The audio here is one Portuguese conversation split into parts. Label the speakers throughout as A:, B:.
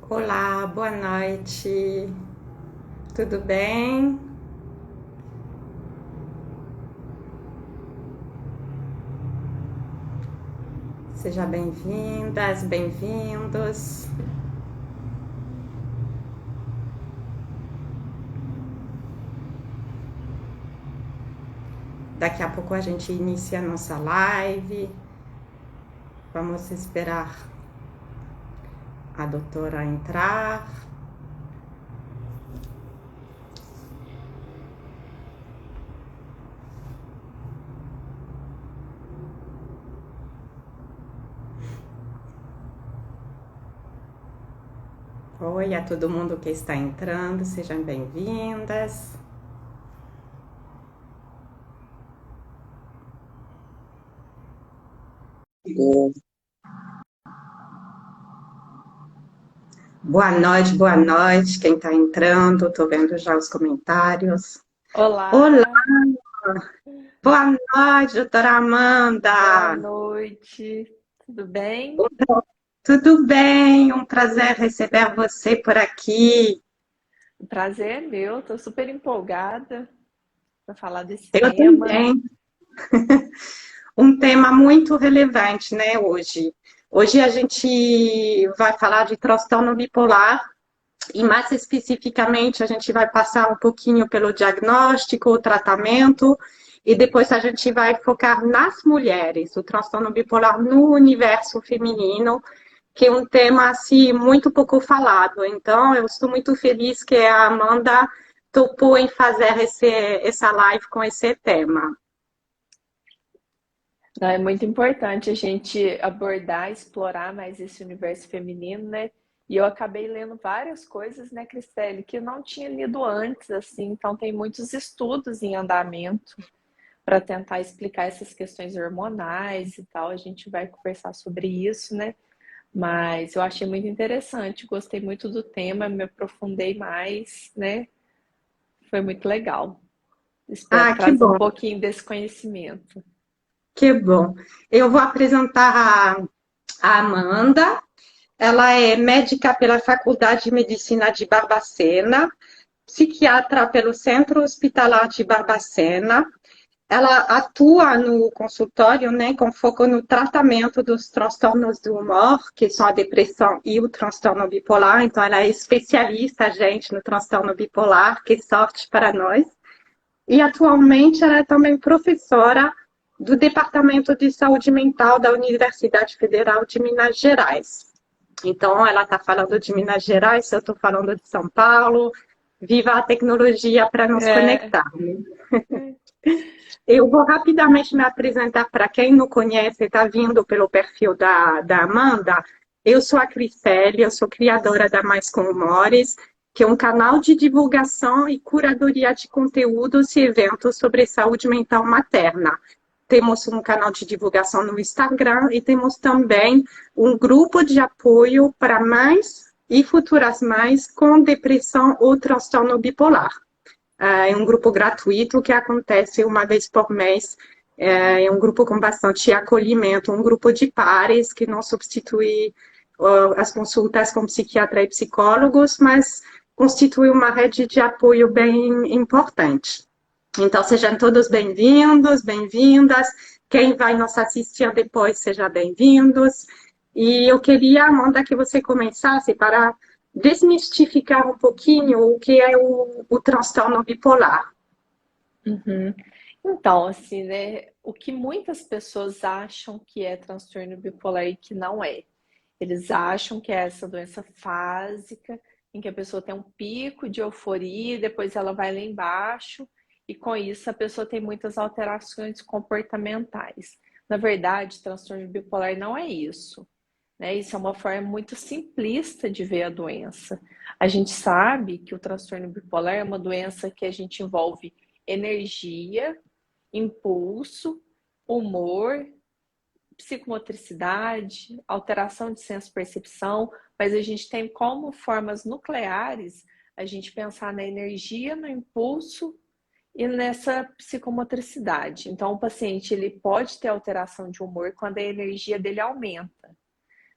A: Olá, boa noite. Tudo bem? Seja bem-vindas, bem-vindos. Daqui a pouco a gente inicia a nossa live. Vamos esperar a doutora entrar. Oi a todo mundo que está entrando, sejam bem-vindas. Boa noite, quem está entrando, estou vendo já os comentários. Olá,
B: Olá,
A: boa noite, doutora
B: boa
A: Amanda.
B: noite, tudo bem?
A: Tudo bem? Um prazer receber você por aqui.
B: O prazer é meu, estou super empolgada para falar desse
A: Eu
B: tema.
A: também. Um tema muito relevante, né, hoje. Hoje a gente vai falar de transtorno bipolar e mais especificamente a gente vai passar um pouquinho pelo diagnóstico, o tratamento e depois a gente vai focar nas mulheres, o transtorno bipolar no universo feminino, que é um tema assim muito pouco falado. Então, eu estou muito feliz que a Amanda topou em fazer essa live com esse tema.
B: Não, é muito importante a gente abordar, explorar mais esse universo feminino, né? E eu acabei lendo várias coisas, né, Cristelle, que eu não tinha lido antes, assim, então tem muitos estudos em andamento para tentar explicar essas questões hormonais e tal. A gente vai conversar sobre isso, né? Mas eu achei muito interessante, gostei muito do tema, me aprofundei mais, né? Foi muito legal. Espero
A: Ah, que
B: trazer um
A: bom,
B: pouquinho desse conhecimento.
A: que bom. Eu vou apresentar a Amanda. Ela é médica pela Faculdade de Medicina de Barbacena, psiquiatra pelo Centro Hospitalar de Barbacena. Ela atua no consultório, né, com foco no tratamento dos transtornos do humor, que são a depressão e o transtorno bipolar. Então, ela é especialista, gente, no transtorno bipolar. Que sorte para nós. E atualmente ela é também professora do Departamento de Saúde Mental da Universidade Federal de Minas Gerais. Então, ela está falando de Minas Gerais, eu estou falando de São Paulo. Viva a tecnologia para nos
B: É,
A: conectar. Eu vou rapidamente me apresentar para quem não conhece, está vindo pelo perfil da Amanda. Eu sou a Cricele, eu sou criadora da Mais com Humores, que é um canal de divulgação e curadoria de conteúdos e eventos sobre saúde mental materna. Temos um canal de divulgação no Instagram e temos também um grupo de apoio para mães e futuras mães com depressão ou transtorno bipolar. É um grupo gratuito que acontece uma vez por mês. É um grupo com bastante acolhimento, um grupo de pares que não substitui as consultas com psiquiatra e psicólogos, mas constitui uma rede de apoio bem importante. Então, sejam todos bem-vindos, bem-vindas. Quem vai nos assistir depois, seja bem-vindos. E eu queria, Amanda, que você começasse para desmistificar um pouquinho o que é o transtorno bipolar.
B: uhum. Então, assim, né? O que muitas pessoas acham que é transtorno bipolar e que não é. Eles acham que é essa doença fásica, em que a pessoa tem um pico de euforia, e depois ela vai lá embaixo, e com isso a pessoa tem muitas alterações comportamentais. Na verdade, transtorno bipolar não é isso, né? Isso é uma forma muito simplista de ver a doença. A gente sabe que o transtorno bipolar é uma doença que a gente envolve energia, impulso, humor, psicomotricidade, alteração de senso-percepção, mas a gente tem como formas nucleares a gente pensar na energia, no impulso e nessa psicomotricidade. Então, o paciente ele pode ter alteração de humor quando a energia dele aumenta,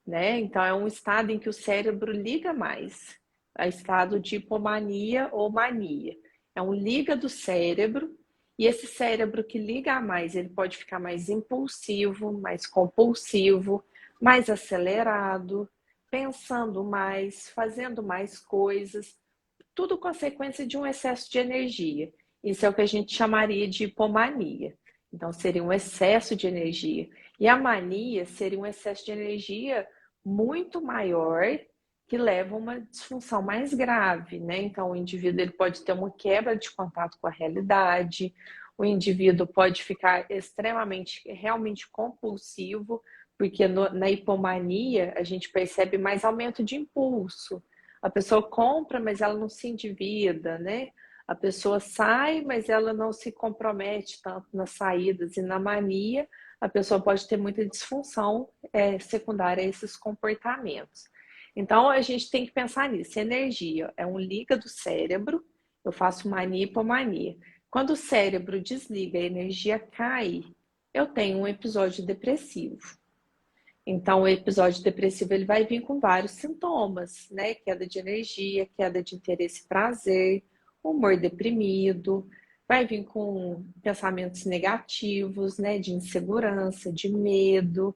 B: né? Então é um estado em que o cérebro liga mais, é estado de hipomania ou mania. É um liga do cérebro, e esse cérebro que liga mais, ele pode ficar mais impulsivo, mais compulsivo, mais acelerado, pensando mais, fazendo mais coisas, tudo consequência de um excesso de energia. Isso é o que a gente chamaria de hipomania. Então, seria um excesso de energia. E a mania seria um excesso de energia muito maior, que leva a uma disfunção mais grave, né? Então, o indivíduo ele pode ter uma quebra de contato com a realidade, o indivíduo pode ficar extremamente, realmente compulsivo, porque na hipomania a gente percebe mais aumento de impulso. A pessoa compra, mas ela não se endivida, né? A pessoa sai, mas ela não se compromete tanto nas saídas. E na mania, a pessoa pode ter muita disfunção secundária a esses comportamentos. Então, a gente tem que pensar nisso. Energia é um liga do cérebro, eu faço mania e hipomania. Quando o cérebro desliga, a energia cai, eu tenho um episódio depressivo. Então, o episódio depressivo ele vai vir com vários sintomas, né? Queda de energia, queda de interesse e prazer, humor deprimido, vai vir com pensamentos negativos, né? De insegurança, de medo,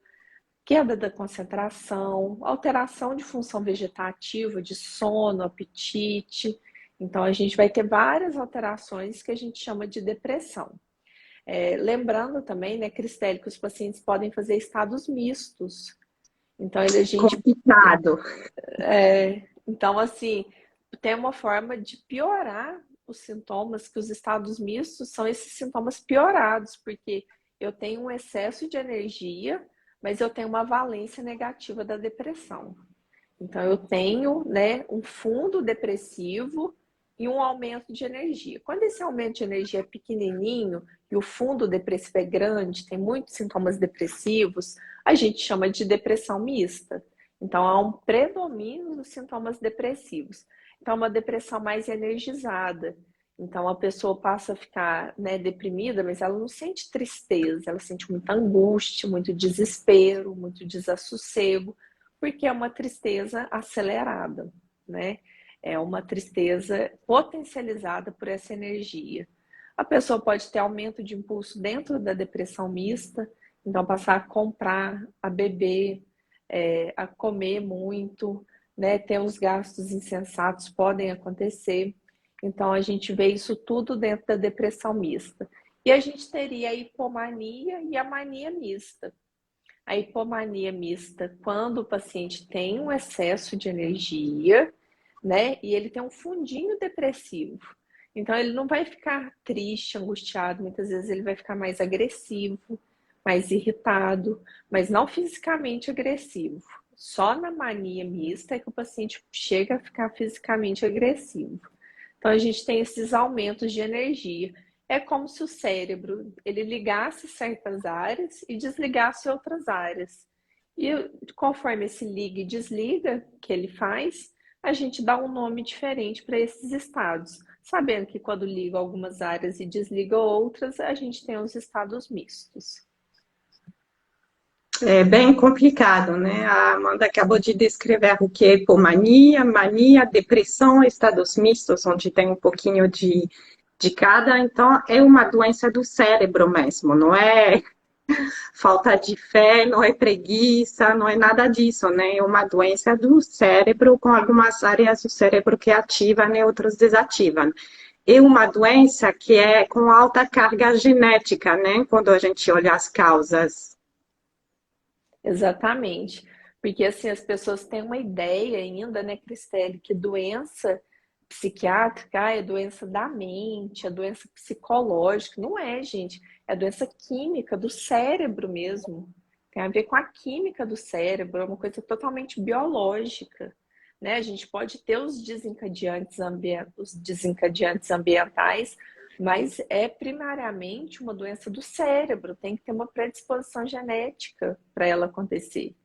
B: queda da concentração, alteração de função vegetativa, de sono, apetite. Então, a gente vai ter várias alterações que a gente chama de depressão. Lembrando também, né, Cristelle, que os pacientes podem fazer estados mistos. Então, a gente.
A: Complicado.
B: Então, assim, tem uma forma de piorar os sintomas, que os estados mistos são esses sintomas piorados, porque eu tenho um excesso de energia, mas eu tenho uma valência negativa da depressão. Então, eu tenho, né, um fundo depressivo e um aumento de energia. Quando esse aumento de energia é pequenininho e o fundo depressivo é grande, tem muitos sintomas depressivos, a gente chama de depressão mista. Então, há um predomínio dos sintomas depressivos. Então, é uma depressão mais energizada. Então, a pessoa passa a ficar, né, deprimida, mas ela não sente tristeza, ela sente muita angústia, muito desespero, muito desassossego, porque é uma tristeza acelerada, né? É uma tristeza potencializada por essa energia. A pessoa pode ter aumento de impulso dentro da depressão mista, então passar a comprar, a beber, a comer muito, né? Ter os gastos insensatos podem acontecer. Então a gente vê isso tudo dentro da depressão mista. E a gente teria a hipomania e a mania mista. A hipomania mista, quando o paciente tem um excesso de energia, né? E ele tem um fundinho depressivo. Então, ele não vai ficar triste, angustiado, muitas vezes ele vai ficar mais agressivo, mais irritado, mas não fisicamente agressivo. Só na mania mista é que o paciente chega a ficar fisicamente agressivo. Então, a gente tem esses aumentos de energia. É como se o cérebro ele ligasse certas áreas e desligasse outras áreas. E conforme esse liga e desliga que ele faz, a gente dá um nome diferente para esses estados. Sabendo que quando liga algumas áreas e desliga outras, a gente tem os estados mistos.
A: É bem complicado, né? A Amanda acabou de descrever o que é hipomania, mania, depressão, estados mistos, onde tem um pouquinho de cada. Então, é uma doença do cérebro mesmo, não é falta de fé, não é preguiça, não é nada disso, né? É uma doença do cérebro, com algumas áreas do cérebro que ativam e outras desativam. É uma doença que é com alta carga genética, né? Quando a gente olha as causas.
B: Exatamente. Porque assim, as pessoas têm uma ideia ainda, né, Cristelle, que doença psiquiátrica é doença da mente, é doença psicológica. Não é, gente. É doença química do cérebro mesmo. Tem a ver com a química do cérebro, é uma coisa totalmente biológica. Né? A gente pode ter os desencadeantes ambientais, mas é primariamente uma doença do cérebro, tem que ter uma predisposição genética para ela acontecer.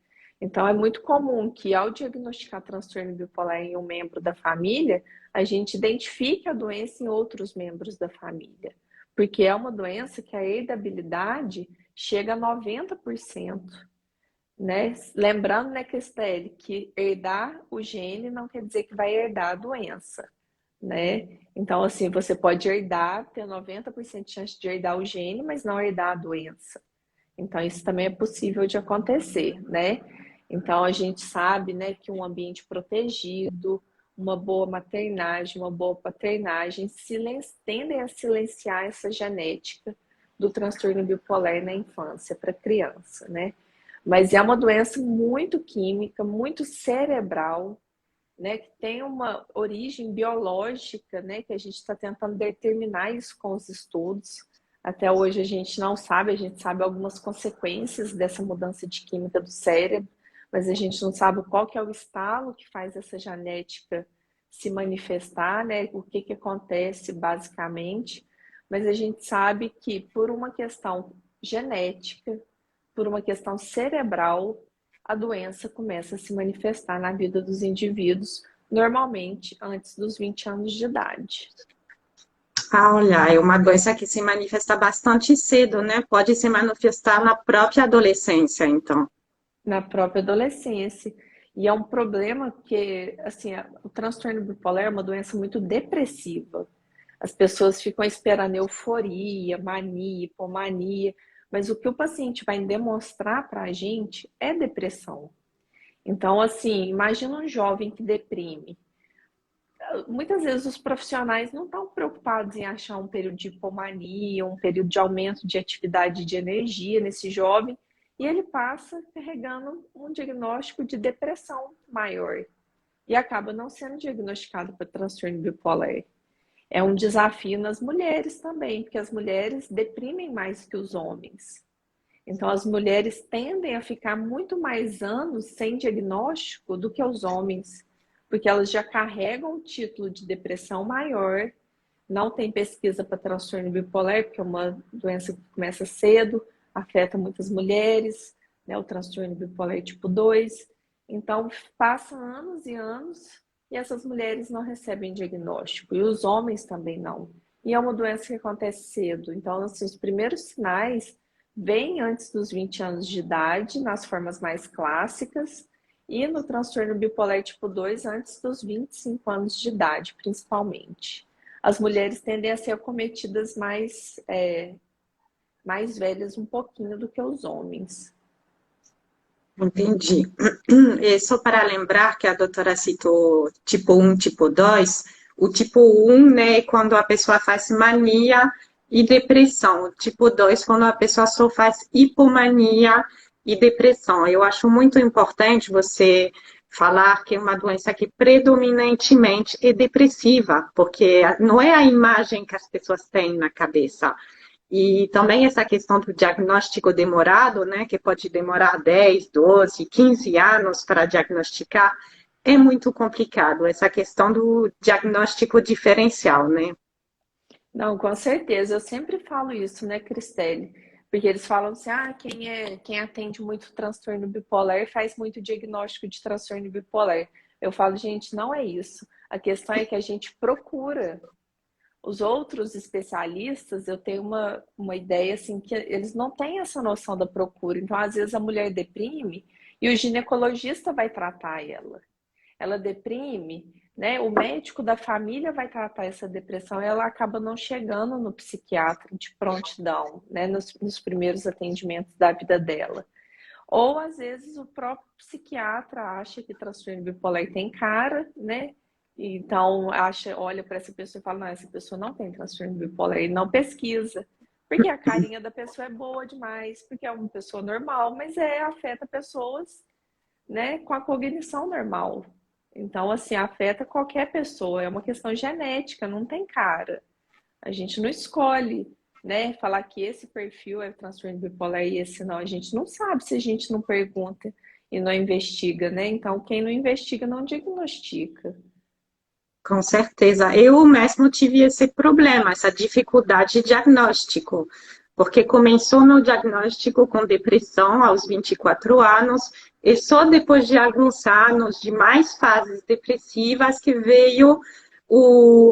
B: Então, é muito comum que, ao diagnosticar transtorno bipolar em um membro da família, a gente identifique a doença em outros membros da família, porque é uma doença que a heredabilidade chega a 90%. né? Lembrando, né, Cristelle, que herdar o gene não quer dizer que vai herdar a doença, né? Então, assim, você pode herdar, ter 90% de chance de herdar o gene, mas não herdar a doença. Então, isso também é possível de acontecer, né? Então, a gente sabe, né, que um ambiente protegido, uma boa maternagem, uma boa paternagem, tendem a silenciar essa genética do transtorno bipolar na infância para a criança, né? Mas é uma doença muito química, muito cerebral, né, que tem uma origem biológica, né, que a gente está tentando determinar isso com os estudos. Até hoje a gente não sabe, a gente sabe algumas consequências dessa mudança de química do cérebro, mas a gente não sabe qual que é o estalo que faz essa genética se manifestar, né, o que que acontece basicamente, mas a gente sabe que por uma questão genética, por uma questão cerebral, a doença começa a se manifestar na vida dos indivíduos, normalmente antes dos 20 anos de idade.
A: Ah, olha, é uma doença que se manifesta bastante cedo, né? Pode se manifestar na própria adolescência, então.
B: Na própria adolescência. E é um problema que, assim, o transtorno bipolar é uma doença muito depressiva. As pessoas ficam esperando euforia, mania, hipomania, mas o que o paciente vai demonstrar para a gente é depressão. Então, assim, imagina um jovem que deprime. Muitas vezes os profissionais não estão preocupados em achar um período de hipomania, um período de aumento de atividade de energia nesse jovem, e ele passa carregando um diagnóstico de depressão maior e acaba não sendo diagnosticado para transtorno bipolar. É um desafio nas mulheres também, porque as mulheres deprimem mais que os homens. Então, as mulheres tendem a ficar muito mais anos sem diagnóstico do que os homens, porque elas já carregam o título de depressão maior, não tem pesquisa para transtorno bipolar, porque é uma doença que começa cedo, afeta muitas mulheres, né, o transtorno bipolar tipo 2. Então, passa anos e anos e essas mulheres não recebem diagnóstico, e os homens também não. E é uma doença que acontece cedo. Então, assim, os primeiros sinais vêm antes dos 20 anos de idade, nas formas mais clássicas, e no transtorno bipolar tipo 2 antes dos 25 anos de idade, principalmente. As mulheres tendem a ser acometidas mais velhas um pouquinho do que os homens.
A: Entendi. E só para lembrar que a doutora citou tipo 1, tipo 2, o tipo 1, né, é quando a pessoa faz mania e depressão. O tipo 2, quando a pessoa só faz hipomania e depressão. Eu acho muito importante você falar que é uma doença que predominantemente é depressiva, porque não é a imagem que as pessoas têm na cabeça. E também essa questão do diagnóstico demorado, né, que pode demorar 10, 12, 15 anos para diagnosticar, é muito complicado, essa questão do diagnóstico diferencial, né?
B: Não, com certeza. Eu sempre falo isso, né, Cristelle? Porque eles falam assim, quem atende muito transtorno bipolar faz muito diagnóstico de transtorno bipolar. Eu falo, gente, não é isso. A questão é que a gente procura. Os outros especialistas, eu tenho uma ideia assim que eles não têm essa noção da procura. Então, às vezes a mulher deprime e o ginecologista vai tratar ela. Ela deprime, né? O médico da família vai tratar essa depressão e ela acaba não chegando no psiquiatra de prontidão, né? Nos primeiros atendimentos da vida dela. Ou às vezes o próprio psiquiatra acha que transtorno bipolar tem cara, né? Então olha para essa pessoa e fala, não, essa pessoa não tem transtorno bipolar, e não pesquisa. Porque a carinha da pessoa é boa demais, porque é uma pessoa normal, mas afeta pessoas, né, com a cognição normal. Então, assim, afeta qualquer pessoa, é uma questão genética, não tem cara. A gente não escolhe, né, falar que esse perfil é transtorno bipolar e esse não. A gente não sabe se a gente não pergunta e não investiga, né? Então, quem não investiga não diagnostica.
A: Com certeza. Eu mesmo tive esse problema, essa dificuldade de diagnóstico, porque começou no diagnóstico com depressão aos 24 anos, e só depois de alguns anos de mais fases depressivas que veio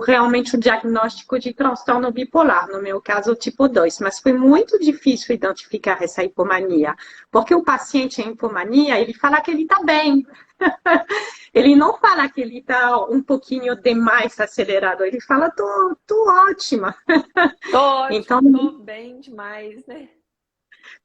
A: realmente o diagnóstico de transtorno bipolar, no meu caso, o tipo 2, mas foi muito difícil identificar essa hipomania, porque o paciente em hipomania, ele fala que ele está bem, ele não fala que ele está um pouquinho demais acelerado, ele fala, tô ótima.
B: Tô
A: Então,
B: ótimo, tô bem demais, né?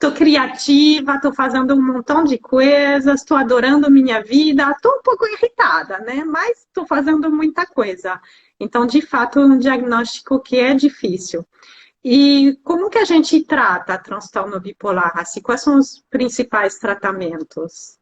A: tô criativa, tô fazendo um montão de coisas, tô adorando minha vida, tô um pouco irritada, né? Mas tô fazendo muita coisa. Então, de fato, é um diagnóstico que é difícil. E como que a gente trata transtorno bipolar? Assim, quais são os principais tratamentos?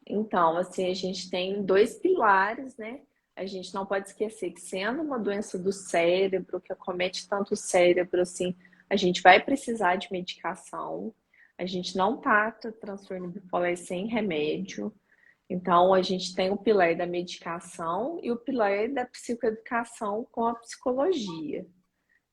B: Então, assim, a gente tem dois pilares, né? A gente não pode esquecer que sendo uma doença do cérebro, que acomete tanto o cérebro, assim, a gente vai precisar de medicação. A gente não trata transtorno bipolar sem remédio. Então, a gente tem o pilar da medicação e o pilar da psicoeducação com a psicologia,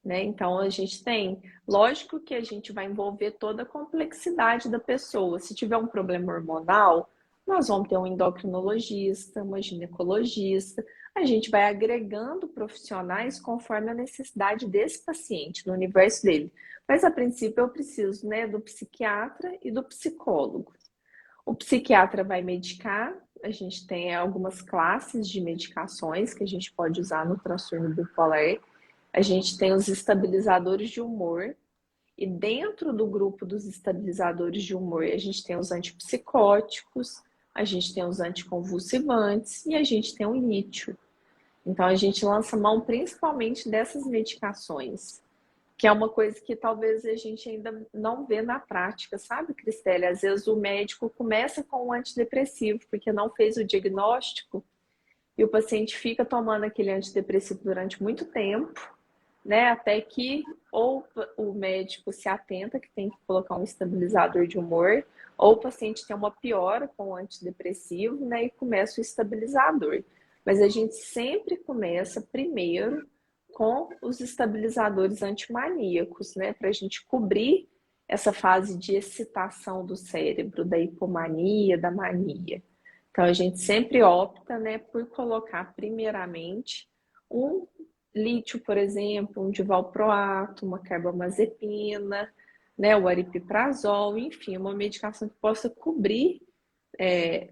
B: né? Então, a gente tem, lógico que a gente vai envolver toda a complexidade da pessoa. Se tiver um problema hormonal, nós vamos ter um endocrinologista, uma ginecologista. A gente vai agregando profissionais conforme a necessidade desse paciente, no universo dele. Mas, a princípio, eu preciso, né, do psiquiatra e do psicólogo. O psiquiatra vai medicar, a gente tem algumas classes de medicações que a gente pode usar no transtorno bipolar. A gente tem os estabilizadores de humor, e dentro do grupo dos estabilizadores de humor, a gente tem os antipsicóticos, a gente tem os anticonvulsivantes e a gente tem o lítio. Então, a gente lança mão principalmente dessas medicações, que é uma coisa que talvez a gente ainda não vê na prática, sabe, Cristelle? Às vezes o médico começa com um antidepressivo, porque não fez o diagnóstico, e o paciente fica tomando aquele antidepressivo durante muito tempo, né? Até que ou o médico se atenta que tem que colocar um estabilizador de humor, ou o paciente tem uma piora com o antidepressivo, né? E começa o estabilizador. Mas a gente sempre começa primeiro com os estabilizadores antimaníacos, né? Para a gente cobrir essa fase de excitação do cérebro, da hipomania, da mania. Então a gente sempre opta, né, por colocar primeiramente um lítio, por exemplo, um divalproato, uma carbamazepina, né, o aripiprazol, enfim, uma medicação que possa cobrir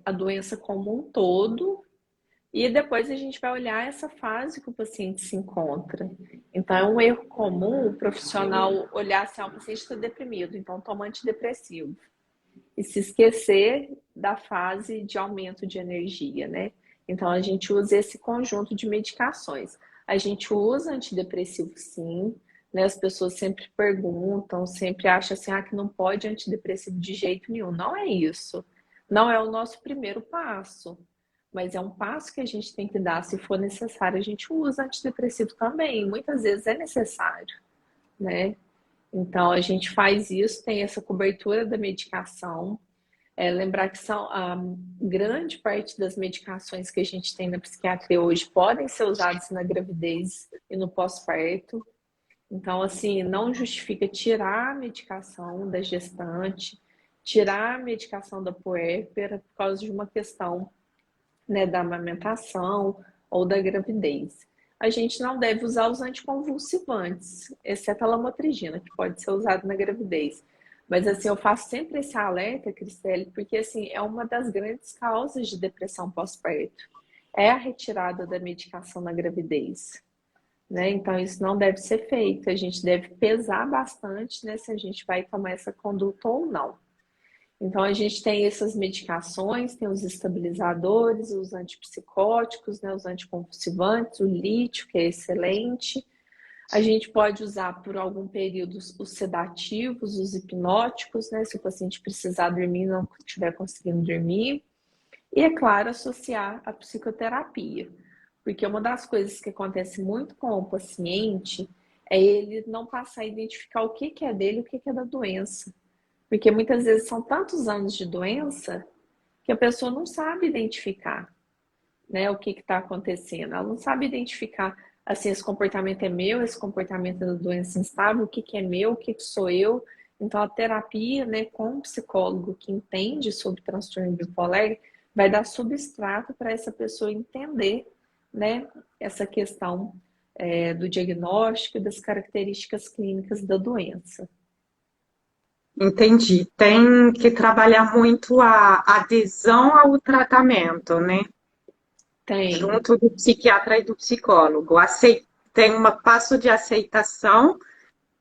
B: a doença como um todo. E depois a gente vai olhar essa fase que o paciente se encontra. Então, é um erro comum o profissional olhar assim, o paciente está deprimido, então toma antidepressivo. E se esquecer da fase de aumento de energia, né? Então, a gente usa esse conjunto de medicações. A gente usa antidepressivo, sim, né? As pessoas sempre perguntam, sempre acham assim, que não pode antidepressivo de jeito nenhum. Não é isso. Não é o nosso primeiro passo, mas é um passo que a gente tem que dar. Se for necessário, a gente usa antidepressivo também. Muitas vezes é necessário, né? Então, a gente faz isso, tem essa cobertura da medicação. Lembrar que são a grande parte das medicações que a gente tem na psiquiatria hoje podem ser usadas na gravidez e no pós-parto. Então, assim, não justifica tirar a medicação da gestante, tirar a medicação da puérpera por causa de uma questão, né, da amamentação ou da gravidez. A gente não deve usar os anticonvulsivantes, exceto a lamotrigina, que pode ser usado na gravidez. Mas assim, eu faço sempre esse alerta, Cristelle, porque assim, é uma das grandes causas de depressão pós-parto. É a retirada da medicação na gravidez, né? Então isso não deve ser feito. A gente deve pesar bastante, né, se a gente vai tomar essa conduta ou não. Então, a gente tem essas medicações, tem os estabilizadores, os antipsicóticos, né, os anticonvulsivantes, o lítio, que é excelente. A gente pode usar por algum período os sedativos, os hipnóticos, né, se o paciente precisar dormir e não estiver conseguindo dormir. E, é claro, associar a psicoterapia. Porque uma das coisas que acontece muito com o paciente é ele não passar a identificar o que é dele e o que é da doença. Porque muitas vezes são tantos anos de doença que a pessoa não sabe identificar, né, o que está acontecendo. Ela não sabe identificar, assim, esse comportamento é meu, esse comportamento é da doença instável, o que é meu, o que sou eu. Então, a terapia, né, com um psicólogo que entende sobre transtorno bipolar vai dar substrato para essa pessoa entender né, essa questão do diagnóstico e das características clínicas da doença.
A: Entendi. Tem que trabalhar muito a adesão ao tratamento, né?
B: Tem,
A: Junto do psiquiatra e do psicólogo. Tem um passo de aceitação,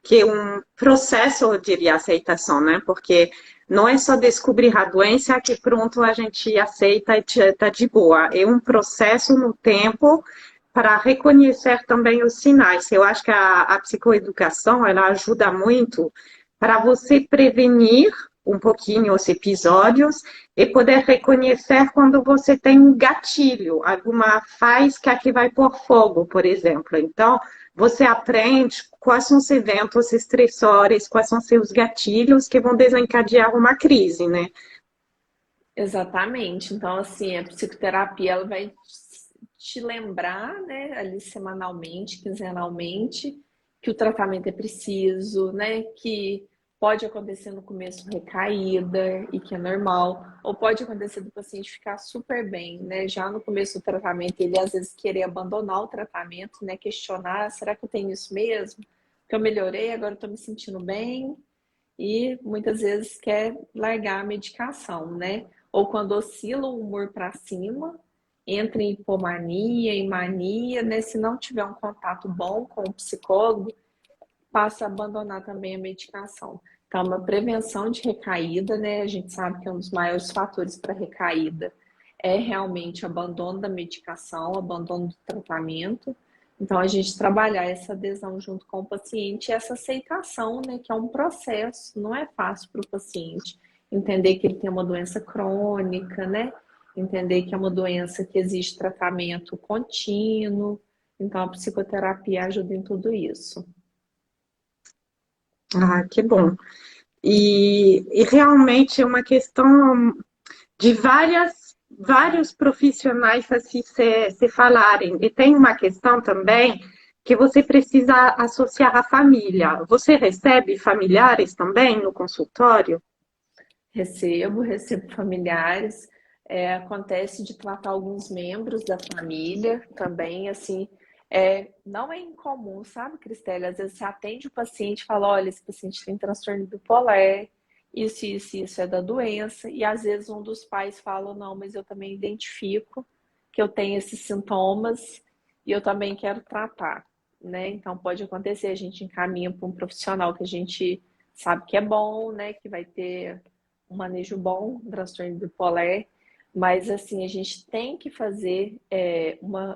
A: que é um processo, eu diria, aceitação, né? Porque não é só descobrir a doença que pronto a gente aceita e está de boa. É um processo no tempo para reconhecer também os sinais. Eu acho que a psicoeducação, ela ajuda muito para você prevenir um pouquinho os episódios e poder reconhecer quando você tem um gatilho, alguma faísca que vai por fogo, por exemplo. Então, você aprende quais são os eventos estressores, quais são seus gatilhos que vão desencadear uma crise, né?
B: exatamente. Então, assim, a psicoterapia ela vai te lembrar, né, ali semanalmente, quinzenalmente, que o tratamento é preciso, né, que pode acontecer no começo recaída e que é normal, ou pode acontecer do paciente ficar super bem, né, já no começo do tratamento, ele às vezes querer abandonar o tratamento, né, questionar, será que eu tenho isso mesmo? Que eu melhorei, agora eu tô me sentindo bem, e muitas vezes quer largar a medicação, né? Ou quando oscila o humor para cima, entra em hipomania, em mania, né? Se não tiver um contato bom com o psicólogo, passa a abandonar também a medicação. Então, uma prevenção de recaída, né? A gente sabe que é um dos maiores fatores para recaída é realmente abandono da medicação, abandono do tratamento. Então, a gente trabalhar essa adesão junto com o paciente, essa aceitação, né, que é um processo, não é fácil para o paciente entender que ele tem uma doença crônica, né, entender que é uma doença que exige tratamento contínuo. Então, a psicoterapia ajuda em tudo isso.
A: Ah, que bom. E realmente é uma questão de vários profissionais assim se falarem. E tem uma questão também que você precisa associar à família. Você recebe familiares também no consultório?
B: Recebo familiares. Acontece de tratar alguns membros da família também, assim, não é incomum, sabe, Cristela? Às vezes você atende o paciente e fala, olha, esse paciente tem transtorno bipolar, isso é da doença, e às vezes um dos pais fala, não, mas eu também identifico que eu tenho esses sintomas e eu também quero tratar, né? Então pode acontecer, a gente encaminha para um profissional que a gente sabe que é bom, né, que vai ter um manejo bom do transtorno bipolar, mas assim, a gente tem que fazer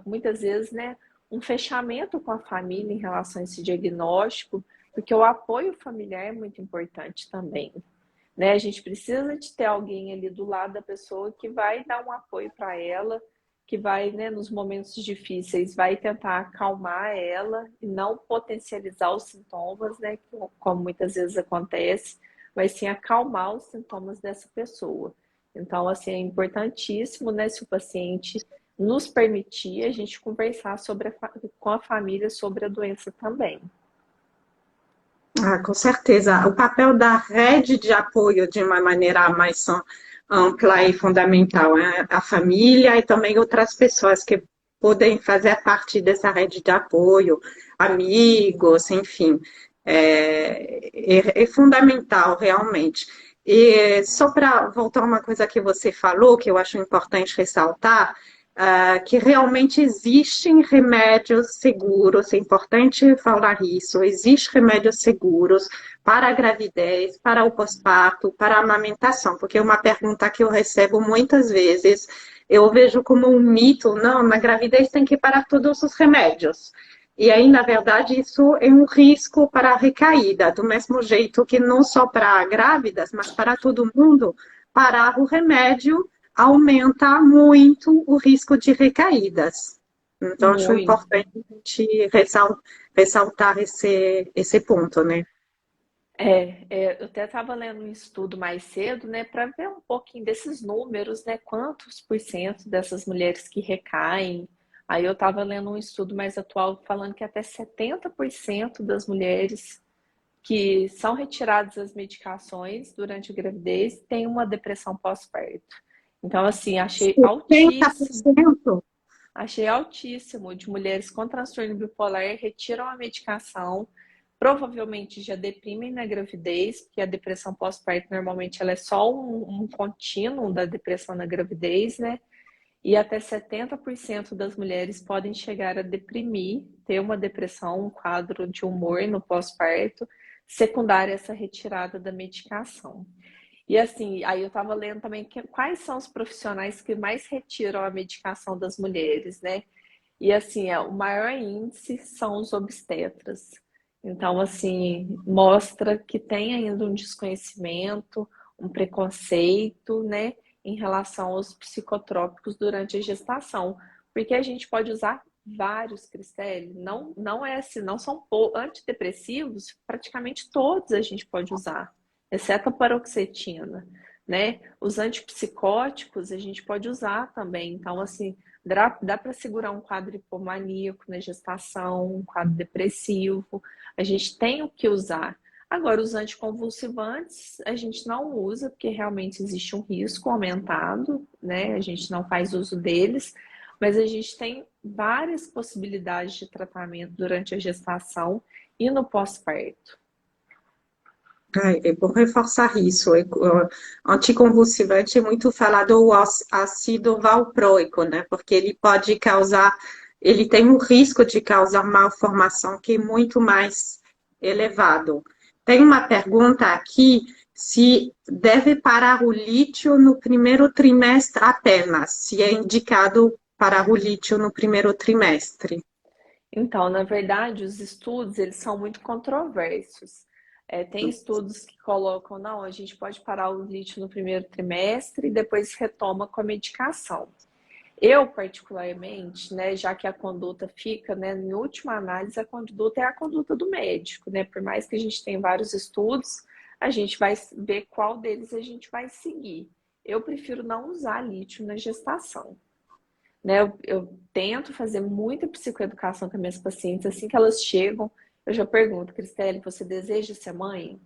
B: muitas vezes, né, um fechamento com a família em relação a esse diagnóstico, porque o apoio familiar é muito importante também. Né? A gente precisa de ter alguém ali do lado da pessoa que vai dar um apoio para ela, que vai, né, nos momentos difíceis, vai tentar acalmar ela e não potencializar os sintomas, né, como muitas vezes acontece, mas sim acalmar os sintomas dessa pessoa. Então, assim, é importantíssimo, né, se o paciente nos permitir a gente conversar com a família sobre a doença também.
A: Ah, com certeza. O papel da rede de apoio de uma maneira mais ampla e fundamental, né? A família e também outras pessoas que podem fazer parte dessa rede de apoio, amigos, enfim, é fundamental realmente. E só para voltar a uma coisa que você falou, que eu acho importante ressaltar, que realmente existem remédios seguros, é importante falar isso, existem remédios seguros para a gravidez, para o pós-parto, para a amamentação, porque é uma pergunta que eu recebo muitas vezes, eu vejo como um mito, não, na gravidez tem que parar todos os remédios. E aí, na verdade, isso é um risco para a recaída, do mesmo jeito que não só para grávidas, mas para todo mundo, parar o remédio aumenta muito o risco de recaídas. Então, acho
B: Muito.
A: importante a gente ressaltar esse ponto, né?
B: Eu até estava lendo um estudo mais cedo, né, para ver um pouquinho desses números, né, quantos por cento dessas mulheres que recaem. Aí eu estava lendo um estudo mais atual falando que até 70% das mulheres que são retiradas as medicações durante a gravidez têm uma depressão pós-parto. Então, assim, achei altíssimo.
A: 70%?
B: achei altíssimo de mulheres com transtorno bipolar retiram a medicação, provavelmente já deprimem na gravidez, porque a depressão pós-parto normalmente ela é só um contínuo da depressão na gravidez, né? E até 70% das mulheres podem chegar a deprimir, ter uma depressão, um quadro de humor no pós-parto, secundária a essa retirada da medicação. E assim, aí eu estava lendo também quais são os profissionais que mais retiram a medicação das mulheres, né? E assim, o maior índice são os obstetras. Então, assim, mostra que tem ainda um desconhecimento, um preconceito, né, em relação aos psicotrópicos durante a gestação, porque a gente pode usar vários cristélios, não é assim, não são antidepressivos, praticamente todos a gente pode usar, exceto a paroxetina, né? Os antipsicóticos a gente pode usar também, então assim, dá para segurar um quadro hipomaníaco na gestação, um quadro depressivo, a gente tem o que usar. Agora, os anticonvulsivantes a gente não usa, porque realmente existe um risco aumentado, né? A gente não faz uso deles, mas a gente tem várias possibilidades de tratamento durante a gestação e no pós-parto.
A: É bom reforçar isso. Anticonvulsivante é muito falado o ácido valproico, né? Porque ele pode causar, ele tem um risco de causar malformação que é muito mais elevado. Tem uma pergunta aqui se deve parar o lítio no primeiro trimestre apenas, se é indicado parar o lítio no primeiro trimestre.
B: Então, na verdade, os estudos, eles são muito controversos. Tem estudos que colocam, não, a gente pode parar o lítio no primeiro trimestre e depois retoma com a medicação. Eu, particularmente, né, já que a conduta fica, né, em última análise, a conduta é a conduta do médico, né? Por mais que a gente tenha vários estudos, a gente vai ver qual deles a gente vai seguir. Eu prefiro não usar lítio na gestação, né? Eu tento fazer muita psicoeducação com as minhas pacientes. Assim que elas chegam, eu já pergunto, Cristelle, você deseja ser mãe?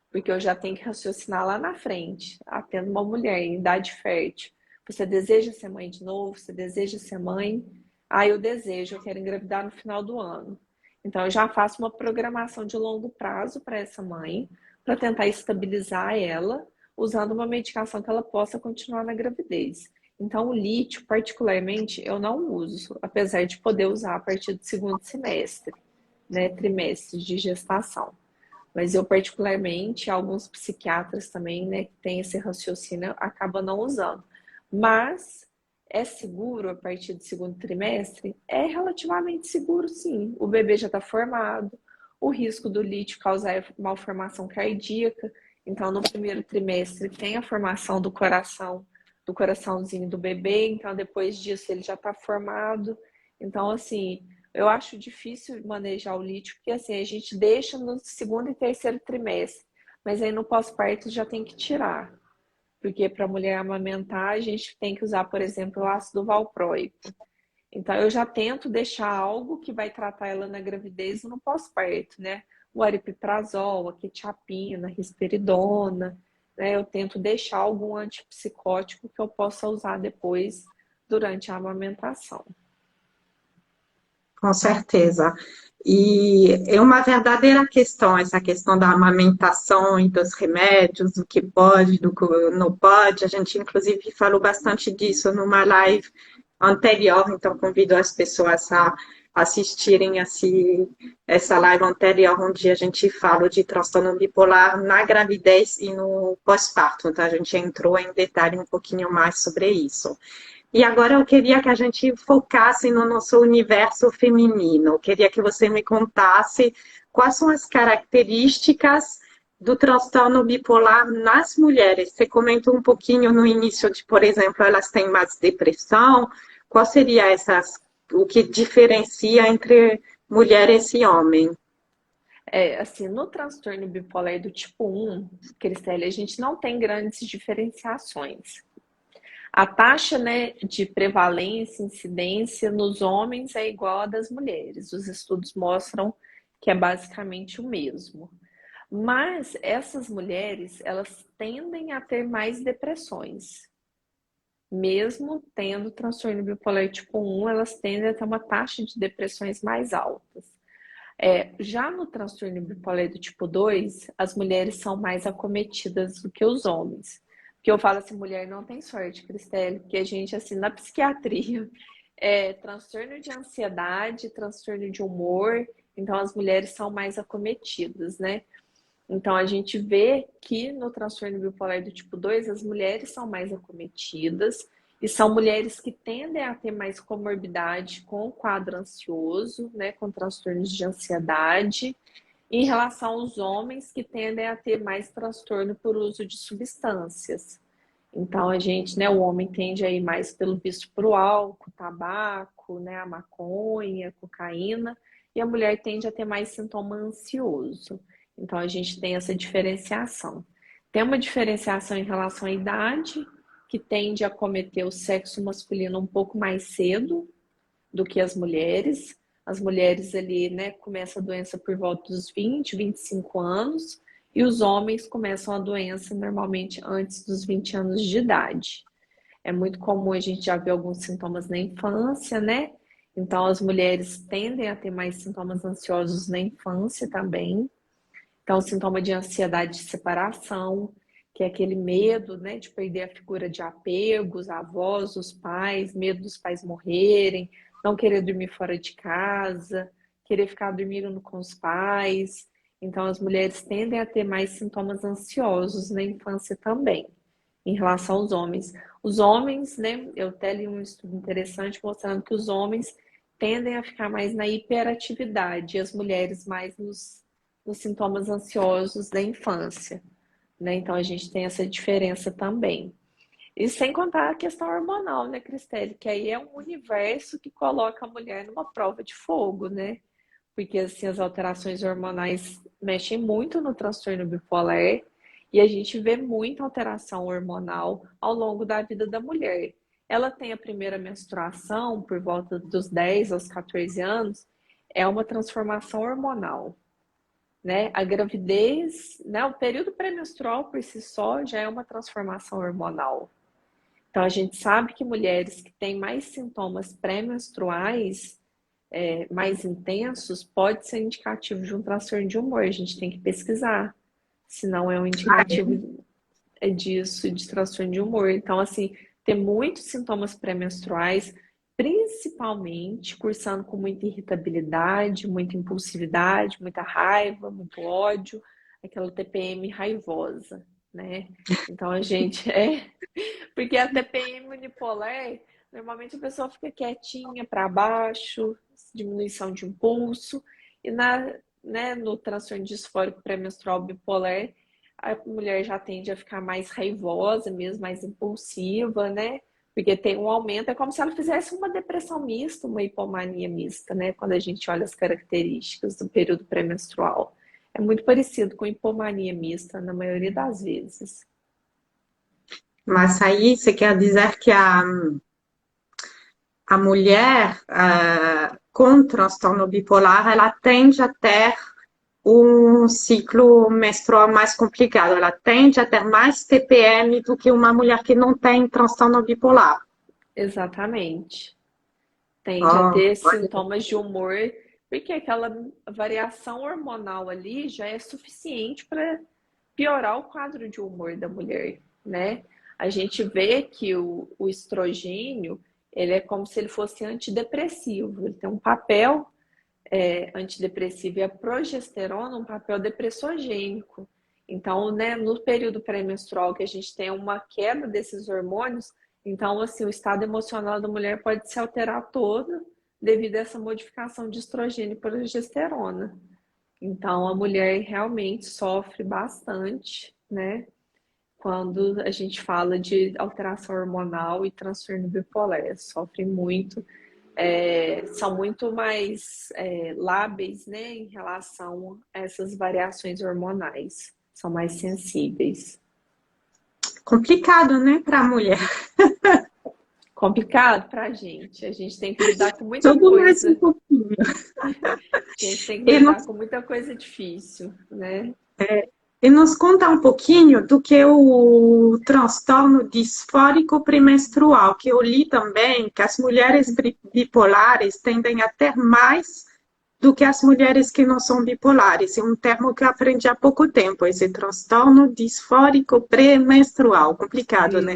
B: Porque eu já tenho que raciocinar lá na frente, tendo uma mulher em idade fértil. Você deseja ser mãe de novo? Você deseja ser mãe? Ah, eu desejo, eu quero engravidar no final do ano. Então, eu já faço uma programação de longo prazo para essa mãe, para tentar estabilizar ela, usando uma medicação que ela possa continuar na gravidez. Então, o lítio, particularmente, eu não uso, apesar de poder usar a partir do segundo semestre, né, trimestre de gestação. Mas eu, particularmente, alguns psiquiatras também, né, que têm esse raciocínio, acabam não usando. Mas é seguro a partir do segundo trimestre? É relativamente seguro, sim. O bebê já está formado, o risco do lítio causar malformação cardíaca. Então, no primeiro trimestre, tem a formação do coraçãozinho do bebê. Então, depois disso, ele já está formado. Então, assim, eu acho difícil manejar o lítio, porque assim, a gente deixa no segundo e terceiro trimestre, mas aí no pós-parto já tem que tirar. Porque para a mulher amamentar, a gente tem que usar, por exemplo, o ácido valproico. Então, eu já tento deixar algo que vai tratar ela na gravidez e no pós-parto, né? O aripiprazol, a quetiapina, a risperidona, né? Eu tento deixar algum antipsicótico que eu possa usar depois durante a amamentação.
A: Com certeza. E é uma verdadeira questão, essa questão da amamentação e dos remédios, do que pode, do que não pode. A gente, inclusive, falou bastante disso numa live anterior, então convido as pessoas a assistirem essa live anterior, onde a gente fala de transtorno bipolar na gravidez e no pós-parto. Então, a gente entrou em detalhe um pouquinho mais sobre isso. E agora eu queria que a gente focasse no nosso universo feminino. Eu queria que você me contasse quais são as características do transtorno bipolar nas mulheres. Você comentou um pouquinho no início de, por exemplo, elas têm mais depressão. Qual seria o que diferencia entre mulheres e homens?
B: Assim, no transtorno bipolar do tipo 1, Cristelle, a gente não tem grandes diferenciações. A taxa, né, de prevalência, incidência nos homens é igual à das mulheres. Os estudos mostram que é basicamente o mesmo. Mas essas mulheres, elas tendem a ter mais depressões. mesmo tendo transtorno bipolar tipo 1, elas tendem a ter uma taxa de depressões mais altas. Já no transtorno bipolar do tipo 2, as mulheres são mais acometidas do que os homens. Porque eu falo assim, mulher não tem sorte, Cristelle, porque a gente, assim, na psiquiatria, transtorno de ansiedade, transtorno de humor, então as mulheres são mais acometidas, né? Então a gente vê que no transtorno bipolar do tipo 2, as mulheres são mais acometidas e são mulheres que tendem a ter mais comorbidade com o quadro ansioso, né, com transtornos de ansiedade, em relação aos homens que tendem a ter mais transtorno por uso de substâncias. Então a gente, né, o homem tende a ir mais pelo vício para o álcool, tabaco, né, a maconha, cocaína, e a mulher tende a ter mais sintoma ansioso. Então a gente tem essa diferenciação. Tem uma diferenciação em relação à idade, que tende a cometer o sexo masculino um pouco mais cedo do que as mulheres. As mulheres ali, né, começam a doença por volta dos 20, 25 anos, e os homens começam a doença normalmente antes dos 20 anos de idade. É muito comum a gente já ver alguns sintomas na infância, né? Então as mulheres tendem a ter mais sintomas ansiosos na infância também. Então, sintoma de ansiedade de separação, que é aquele medo, né, de perder a figura de apego, os avós, os pais, medo dos pais morrerem, não querer dormir fora de casa, querer ficar dormindo com os pais. Então, as mulheres tendem a ter mais sintomas ansiosos na infância também, em relação aos homens. Os homens, né, eu até li um estudo interessante mostrando que os homens tendem a ficar mais na hiperatividade e as mulheres mais nos sintomas ansiosos da infância, né? Então a gente tem essa diferença também. E sem contar a questão hormonal, né, Cristelle? Que aí é um universo que coloca a mulher numa prova de fogo, né? Porque assim, as alterações hormonais mexem muito no transtorno bipolar e a gente vê muita alteração hormonal ao longo da vida da mulher. Ela tem a primeira menstruação por volta dos 10 aos 14 anos, é uma transformação hormonal, né? A gravidez, né? O período pré-menstrual por si só já é uma transformação hormonal. Então a gente sabe que mulheres que têm mais sintomas pré-menstruais, mais intensos, pode ser indicativo de um transtorno de humor. A gente tem que pesquisar, se não é um indicativo disso, de transtorno de humor. Então, assim, ter muitos sintomas pré-menstruais, principalmente cursando com muita irritabilidade, muita impulsividade, muita raiva, muito ódio, aquela TPM raivosa, né? Então a gente porque a TPM unipolar, normalmente a pessoa fica quietinha para baixo, diminuição de impulso, e né, no transtorno disfórico pré-menstrual bipolar, a mulher já tende a ficar mais raivosa, mesmo mais impulsiva, né? Porque tem um aumento, é como se ela fizesse uma depressão mista, uma hipomania mista, né? Quando a gente olha as características do período pré-menstrual. É muito parecido com hipomania mista, na maioria das vezes.
A: Mas aí você quer dizer que a mulher com transtorno bipolar, ela tende a ter um ciclo menstrual mais complicado, ela tende a ter mais TPM do que uma mulher que não tem transtorno bipolar.
B: Exatamente. Tende a
A: Oh,
B: ter sintomas de humor, porque aquela variação hormonal ali já é suficiente para piorar o quadro de humor da mulher, né? A gente vê que o estrogênio, ele é como se ele fosse antidepressivo, ele tem um papel antidepressivo, e a progesterona um papel depressogênico. Então, né, no período pré-menstrual que a gente tem uma quebra desses hormônios, então, assim, o estado emocional da mulher pode se alterar todo devido a essa modificação de estrogênio e progesterona. Então, a mulher realmente sofre bastante, né, quando a gente fala de alteração hormonal e transtorno bipolar. Sofre muito, são muito mais lábeis, né, em relação a essas variações hormonais. São mais sensíveis.
A: complicado, né, para a mulher.
B: Complicado para a gente. A gente tem que lidar com muita
A: Tudo mais um
B: coisa.
A: pouquinho.
B: A gente tem que
A: E não
B: lidar com muita coisa difícil, né?
A: E nos conta um pouquinho do que é o transtorno disfórico premenstrual, que eu li também que as mulheres bipolares tendem a ter mais do que as mulheres que não são bipolares. É um termo que eu aprendi há pouco tempo, esse transtorno disfórico premenstrual. Complicado, né?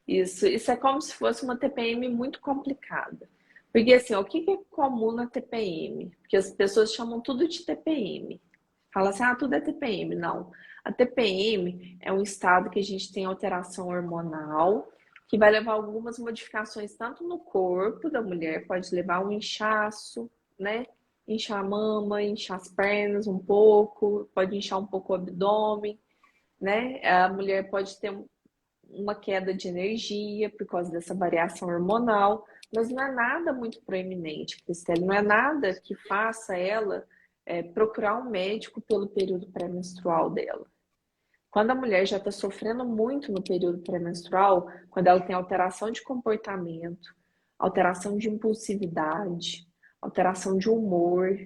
B: Isso é como se fosse uma TPM muito complicada. Porque assim, ó, o que é comum na TPM? Porque as pessoas chamam tudo de TPM. Fala assim, ah, tudo é TPM. Não. A TPM é um estado que a gente tem alteração hormonal, que vai levar algumas modificações tanto no corpo da mulher, pode levar a um inchaço, né? Inchar a mama, inchar as pernas um pouco, pode inchar um pouco o abdômen, né? A mulher pode ter uma queda de energia por causa dessa variação hormonal, mas não é nada muito proeminente, Cristela, não é nada que faça ela procurar um médico pelo período pré-menstrual dela. Quando a mulher já está sofrendo muito no período pré-menstrual, quando ela tem alteração de comportamento, alteração de impulsividade, alteração de humor,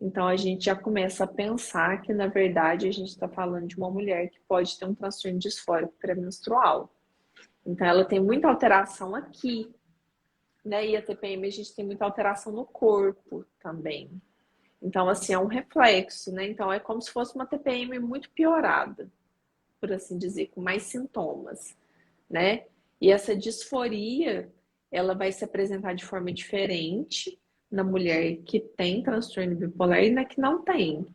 B: então a gente já começa a pensar que, na verdade, a gente está falando de uma mulher que pode ter um transtorno disfórico pré-menstrual. Então, ela tem muita alteração aqui, né? E a TPM a gente tem muita alteração no corpo também. Então, assim, é um reflexo, né? Então, é como se fosse uma TPM muito piorada, por assim dizer, com mais sintomas, né? E essa disforia, ela vai se apresentar de forma diferente na mulher que tem transtorno bipolar e na que não tem.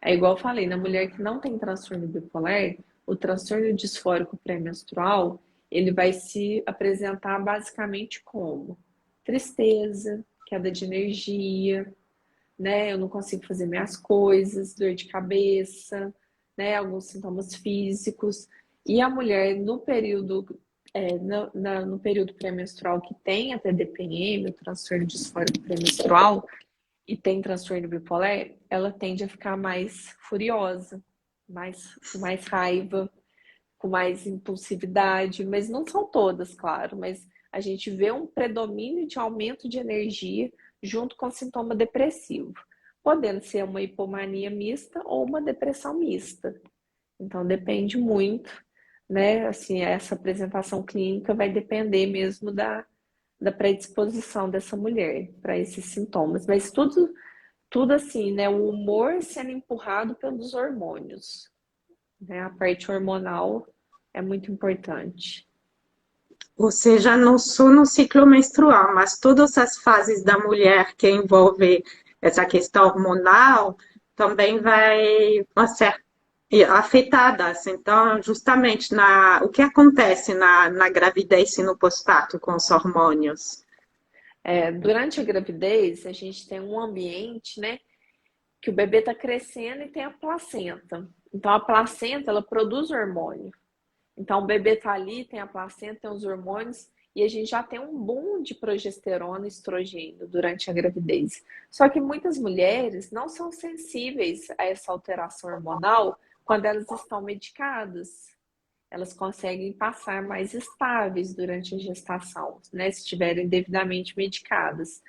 B: É igual eu falei, na mulher que não tem transtorno bipolar, o transtorno disfórico pré-menstrual, ele vai se apresentar basicamente como tristeza, queda de energia, né? Eu não consigo fazer minhas coisas, dor de cabeça, né? Alguns sintomas físicos. E a mulher no período no período pré-menstrual que tem a TDPM, o transtorno disfórico pré-menstrual, e tem transtorno bipolar, ela tende a ficar mais furiosa, com mais raiva, com mais impulsividade, mas não são todas, claro, mas a gente vê um predomínio de aumento de energia junto com sintoma depressivo, podendo ser uma hipomania mista ou uma depressão mista. Então depende muito, né? Assim, essa apresentação clínica vai depender mesmo da predisposição dessa mulher para esses sintomas, mas tudo assim, né? O humor sendo empurrado pelos hormônios, né? A parte hormonal é muito importante.
A: Ou seja, não só no ciclo menstrual, mas todas as fases da mulher que envolve essa questão hormonal também vai ser afetadas. Então, justamente o que acontece na gravidez e no pós-parto com os hormônios?
B: Durante a gravidez, a gente tem um ambiente, né? Que o bebê está crescendo e tem a placenta. Então, a placenta, ela produz hormônio. Então, o bebê está ali, tem a placenta, tem os hormônios, e a gente já tem um boom de progesterona e estrogênio durante a gravidez. Só que muitas mulheres não são sensíveis a essa alteração hormonal quando elas estão medicadas. Elas conseguem passar mais estáveis durante a gestação, né, se estiverem devidamente medicadas.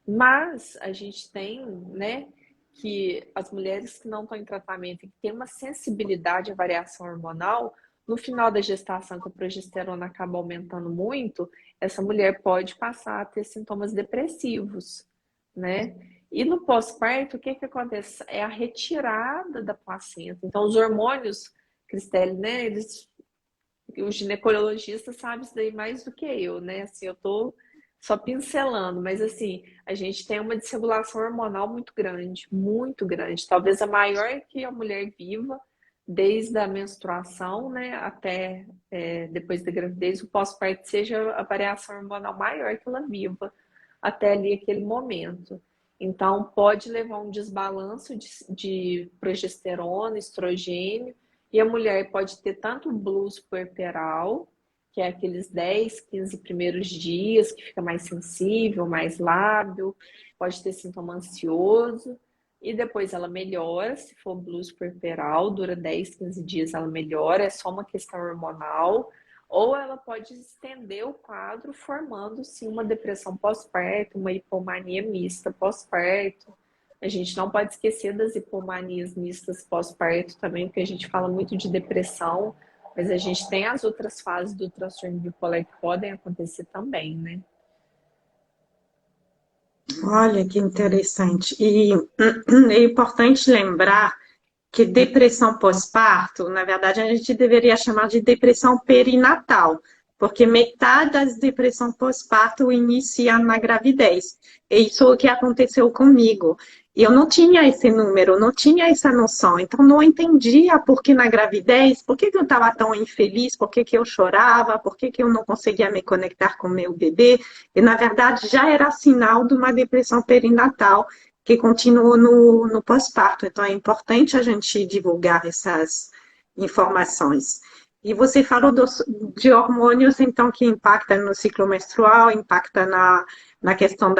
B: Mas a gente tem, né, que as mulheres que não estão em tratamento e que têm uma sensibilidade à variação hormonal, no final da gestação, que a progesterona acaba aumentando muito, essa mulher pode passar a ter sintomas depressivos, né? E no pós-parto, o que que acontece? É a retirada da placenta. Então, os hormônios, Cristelle, né? O ginecologista sabe isso daí mais do que eu, né? Assim, eu tô só pincelando, mas assim, a gente tem uma desregulação hormonal muito grande, talvez a maior que a mulher viva, desde a menstruação, né, até depois da gravidez, o pós-parto seja a variação hormonal maior que ela viva até ali aquele momento. Então, pode levar um desbalanço de progesterona, estrogênio, e a mulher pode ter tanto blues puerperal, que é aqueles 10, 15 primeiros dias, que fica mais sensível, mais lábil, pode ter sintoma ansioso, e depois ela melhora, se for blues puerperal, dura 10, 15 dias, ela melhora, é só uma questão hormonal, ou ela pode estender o quadro formando sim uma depressão pós-parto, uma hipomania mista pós-parto. A gente não pode esquecer das hipomanias mistas pós-parto também, porque a gente fala muito de depressão, mas a gente tem as outras fases do transtorno bipolar que podem acontecer também, né?
A: Olha que interessante. E é importante lembrar que depressão pós-parto, na verdade, a gente deveria chamar de depressão perinatal, porque metade das depressão pós-parto inicia na gravidez. E isso é o que aconteceu comigo. E eu não tinha esse número, não tinha essa noção. Então, não entendia por que na gravidez, por que eu estava tão infeliz, por que eu chorava, por que eu não conseguia me conectar com meu bebê. E, na verdade, já era sinal de uma depressão perinatal que continuou no pós-parto. Então, é importante a gente divulgar essas informações. E você falou de hormônios, então, que impactam no ciclo menstrual, impacta na questão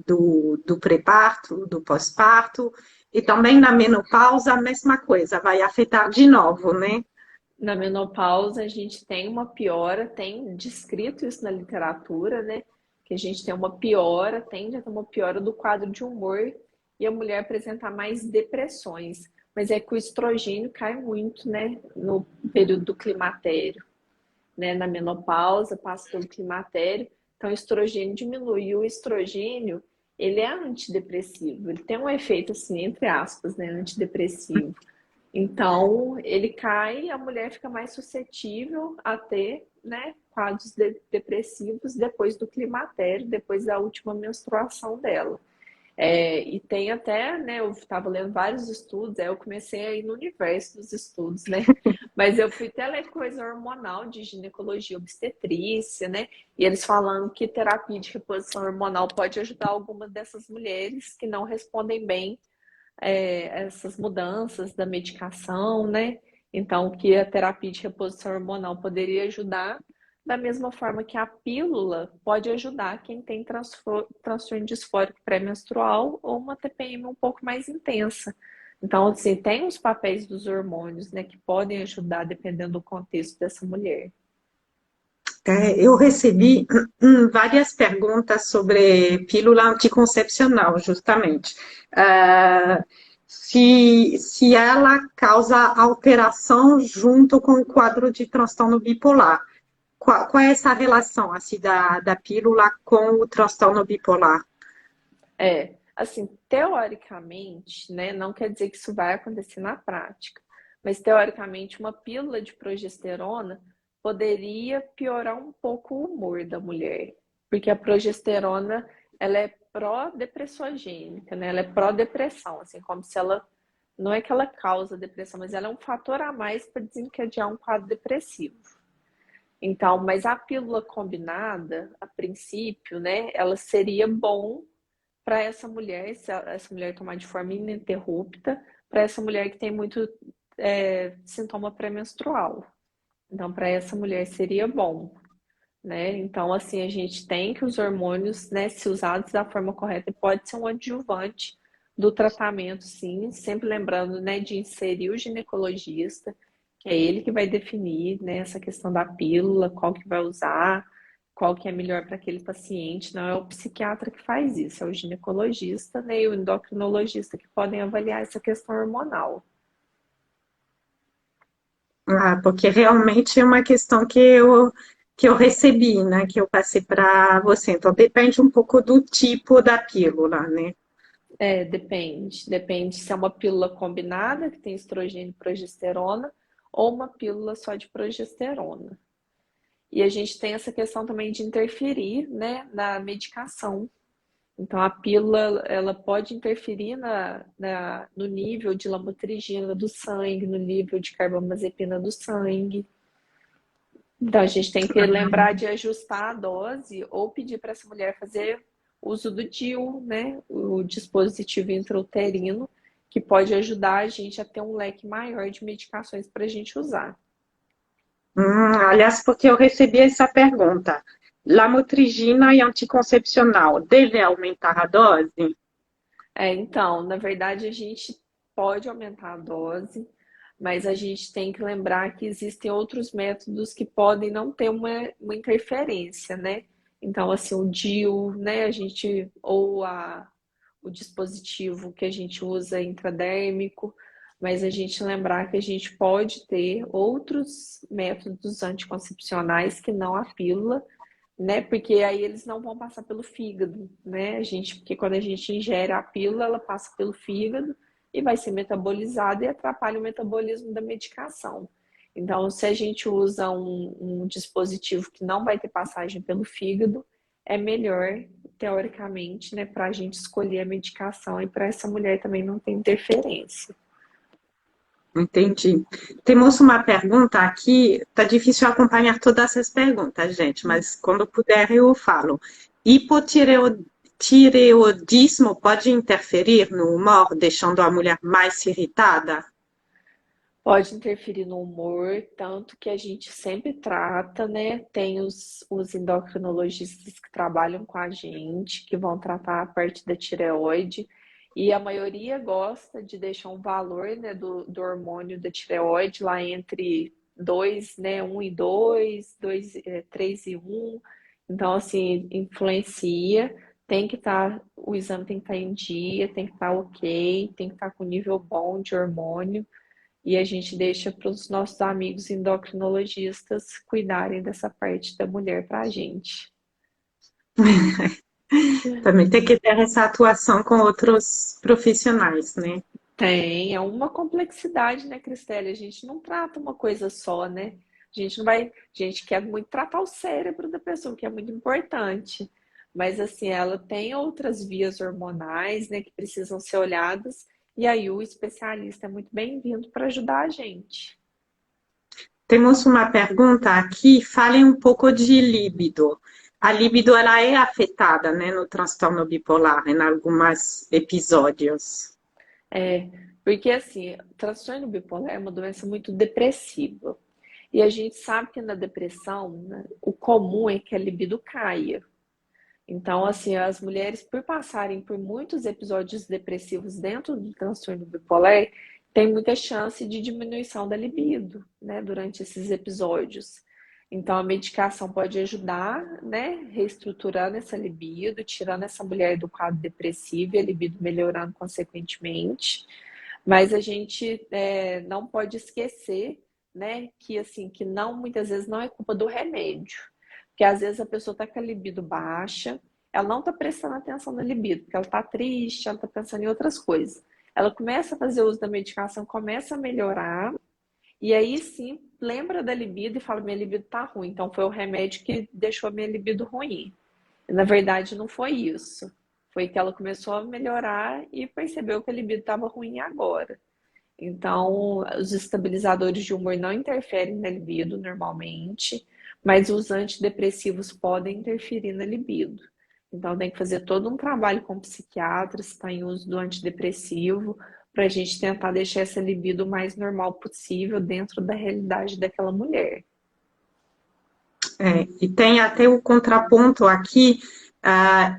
A: do pré-parto, do pós-parto, e também na menopausa, a mesma coisa, vai afetar de novo, né?
B: Na menopausa, a gente tem uma piora, tem descrito isso na literatura, né? Que a gente tem uma piora, tende a ter uma piora do quadro de humor e a mulher apresentar mais depressões. Mas é que o estrogênio cai muito, né? No período do climatério, né? Na menopausa, passa pelo climatério, então o estrogênio diminui. E o estrogênio, ele é antidepressivo, ele tem um efeito, assim, entre aspas, né? Antidepressivo. Então, ele cai e a mulher fica mais suscetível a ter, né, quadros depressivos depois do climatério, depois da última menstruação dela. E tem até, né, eu estava lendo vários estudos, aí eu comecei a ir no universo dos estudos, né? Mas eu fui até ler coisa hormonal de ginecologia obstetrícia, né? E eles falando que terapia de reposição hormonal pode ajudar algumas dessas mulheres que não respondem bem essas mudanças da medicação, né? Então, que a terapia de reposição hormonal poderia ajudar, da mesma forma que a pílula pode ajudar quem tem transtorno disfórico pré-menstrual ou uma TPM um pouco mais intensa. Então, assim, tem os papéis dos hormônios, né, que podem ajudar dependendo do contexto dessa mulher.
A: Eu recebi várias perguntas sobre pílula anticoncepcional, justamente. Ah, se ela causa alteração junto com o quadro de transtorno bipolar. Qual é essa relação assim, da pílula com o transtorno bipolar?
B: Assim, teoricamente, né, não quer dizer que isso vai acontecer na prática, mas teoricamente uma pílula de progesterona poderia piorar um pouco o humor da mulher, porque a progesterona, ela é pró-depressogênica, né? Ela é pró-depressão, assim, como se ela, não é que ela causa depressão, mas ela é um fator a mais para desencadear um quadro depressivo. Então, mas a pílula combinada, a princípio, né, ela seria bom para essa mulher, se essa mulher tomar de forma ininterrupta, para essa mulher que tem muito sintoma pré-menstrual. Então, para essa mulher seria bom, né? Então, assim, a gente tem que os hormônios, né, se usados da forma correta, pode ser um adjuvante do tratamento, sim, sempre lembrando, né, de inserir o ginecologista, que é ele que vai definir, né, essa questão da pílula, qual que vai usar, qual que é melhor para aquele paciente. Não é o psiquiatra que faz isso, é o ginecologista, né, e o endocrinologista que podem avaliar essa questão hormonal.
A: Ah, porque realmente é uma questão que eu recebi, né? Que eu passei para você. Então, depende um pouco do tipo da pílula, né?
B: Depende. Depende se é uma pílula combinada, que tem estrogênio e progesterona, ou uma pílula só de progesterona. E a gente tem essa questão também de interferir, né, na medicação. Então, a pílula, ela pode interferir no nível de lamotrigina do sangue, no nível de carbamazepina do sangue. Então, a gente tem que lembrar de ajustar a dose ou pedir para essa mulher fazer uso do DIU, né? O dispositivo intrauterino, que pode ajudar a gente a ter um leque maior de medicações para a gente usar.
A: Aliás, porque eu recebi essa pergunta. Lamotrigina e anticoncepcional, deve aumentar a dose?
B: Então, na verdade, a gente pode aumentar a dose, mas a gente tem que lembrar que existem outros métodos que podem não ter uma interferência, né? Então, assim, o DIU, né? A gente, ou o dispositivo que a gente usa intradérmico, mas a gente lembrar que a gente pode ter outros métodos anticoncepcionais que não a pílula, né? Porque aí eles não vão passar pelo fígado, né? Porque quando a gente ingere a pílula, ela passa pelo fígado e vai ser metabolizada e atrapalha o metabolismo da medicação. Então, se a gente usa um dispositivo que não vai ter passagem pelo fígado, é melhor, teoricamente, né, para a gente escolher a medicação e para essa mulher também não ter interferência.
A: Entendi. Temos uma pergunta aqui, tá difícil acompanhar todas essas perguntas, gente, mas quando puder eu falo. Hipotireoidismo pode interferir no humor, deixando a mulher mais irritada?
B: Pode interferir no humor, tanto que a gente sempre trata, né? Tem os endocrinologistas que trabalham com a gente, que vão tratar a parte da tireoide, e a maioria gosta de deixar um valor, né, do hormônio da tireoide lá entre 2, né, 1 e 2, 3 e 1. Então, assim, influencia. Tem que estar, o exame tem que estar em dia, tem que estar ok, tem que estar com nível bom de hormônio. E a gente deixa para os nossos amigos endocrinologistas cuidarem dessa parte da mulher para a gente.
A: Também tem que ter essa atuação com outros profissionais, né?
B: Tem, é uma complexidade, né, Cristela? A gente não trata uma coisa só, né? A gente não vai, a gente quer muito tratar o cérebro da pessoa, que é muito importante. Mas assim, ela tem outras vias hormonais, né, que precisam ser olhadas, e aí o especialista é muito bem-vindo para ajudar a gente.
A: Temos uma pergunta aqui, fale um pouco de líbido. A líbido ela é afetada, né, no transtorno bipolar, em alguns episódios.
B: É, porque assim, transtorno bipolar é uma doença muito depressiva. E a gente sabe que na depressão, né, o comum é que a libido caia. Então, assim, as mulheres, por passarem por muitos episódios depressivos dentro do transtorno bipolar, tem muita chance de diminuição da libido, né, durante esses episódios. Então, a medicação pode ajudar, né, reestruturando essa libido, tirando essa mulher do quadro depressivo e a libido melhorando consequentemente. Mas a gente não pode esquecer, né, que assim, que não, muitas vezes não é culpa do remédio. Porque às vezes a pessoa está com a libido baixa, ela não está prestando atenção na libido, porque ela está triste, ela está pensando em outras coisas. Ela começa a fazer uso da medicação, começa a melhorar, e aí sim lembra da libido e fala: minha libido está ruim, então foi o remédio que deixou a minha libido ruim. E, na verdade, não foi isso. Foi que ela começou a melhorar e percebeu que a libido estava ruim agora. Então, os estabilizadores de humor não interferem na libido normalmente, mas os antidepressivos podem interferir na libido. Então, tem que fazer todo um trabalho com o psiquiatra, se está em uso do antidepressivo, para a gente tentar deixar essa libido o mais normal possível dentro da realidade daquela mulher.
A: E tem até o contraponto aqui,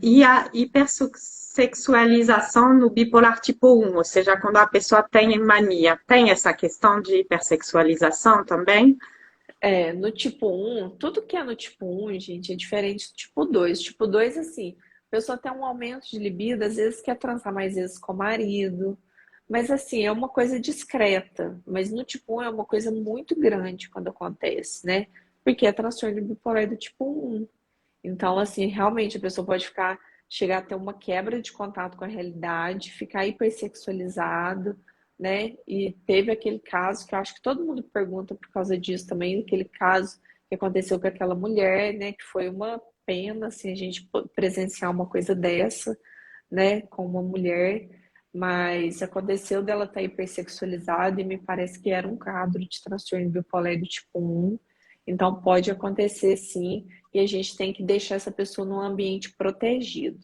A: e a hipersexualização no bipolar tipo 1, ou seja, quando a pessoa tem mania, tem essa questão de hipersexualização também?
B: No tipo um, tudo que é no tipo um, gente, é diferente do tipo 2. Tipo 2, assim, a pessoa tem um aumento de libido, às vezes quer transar mais vezes com o marido, mas assim, é uma coisa discreta. Mas no tipo um é uma coisa muito grande quando acontece, né? Porque é transtorno bipolar do tipo um. Então, assim, realmente a pessoa pode chegar a ter uma quebra de contato com a realidade, ficar hipersexualizado, né? E teve aquele caso que eu acho que todo mundo pergunta por causa disso também, aquele caso que aconteceu com aquela mulher, né? Que foi uma pena, assim, a gente presenciar uma coisa dessa, né? Com uma mulher, mas aconteceu dela estar hipersexualizada e me parece que era um quadro de transtorno bipolar do tipo um. Então pode acontecer sim, e a gente tem que deixar essa pessoa num ambiente protegido.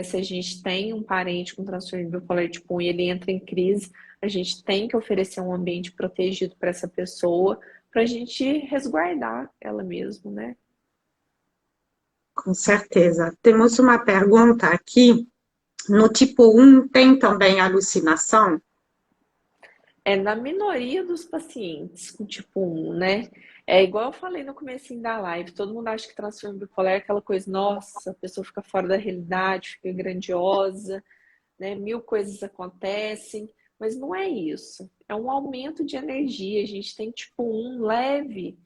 B: Se a gente tem um parente com transtorno bipolar tipo 1 e ele entra em crise, a gente tem que oferecer um ambiente protegido para essa pessoa, para a gente resguardar ela mesmo, né?
A: Com certeza. Temos uma pergunta aqui. No tipo 1 tem também alucinação?
B: É na minoria dos pacientes com tipo 1, né? É igual eu falei no comecinho da live, todo mundo acha que transtorno bipolar é aquela coisa, nossa, a pessoa fica fora da realidade, fica grandiosa. né? Mil coisas acontecem, mas não é isso. É um aumento de energia. A gente tem tipo um leve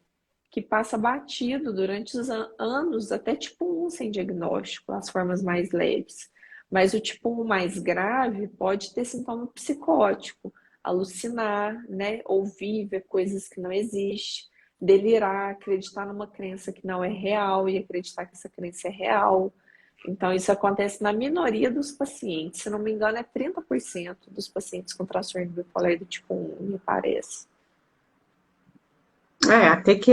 B: que passa batido durante os anos, até tipo um sem diagnóstico, as formas mais leves. Mas o tipo um mais grave pode ter sintoma psicótico, alucinar, né? Ouvir, ver coisas que não existem, delirar, acreditar numa crença que não é real e acreditar que essa crença é real. Então, isso acontece na minoria dos pacientes. Se não me engano, é 30% dos pacientes com transtorno bipolar do tipo 1, me parece.
A: Até que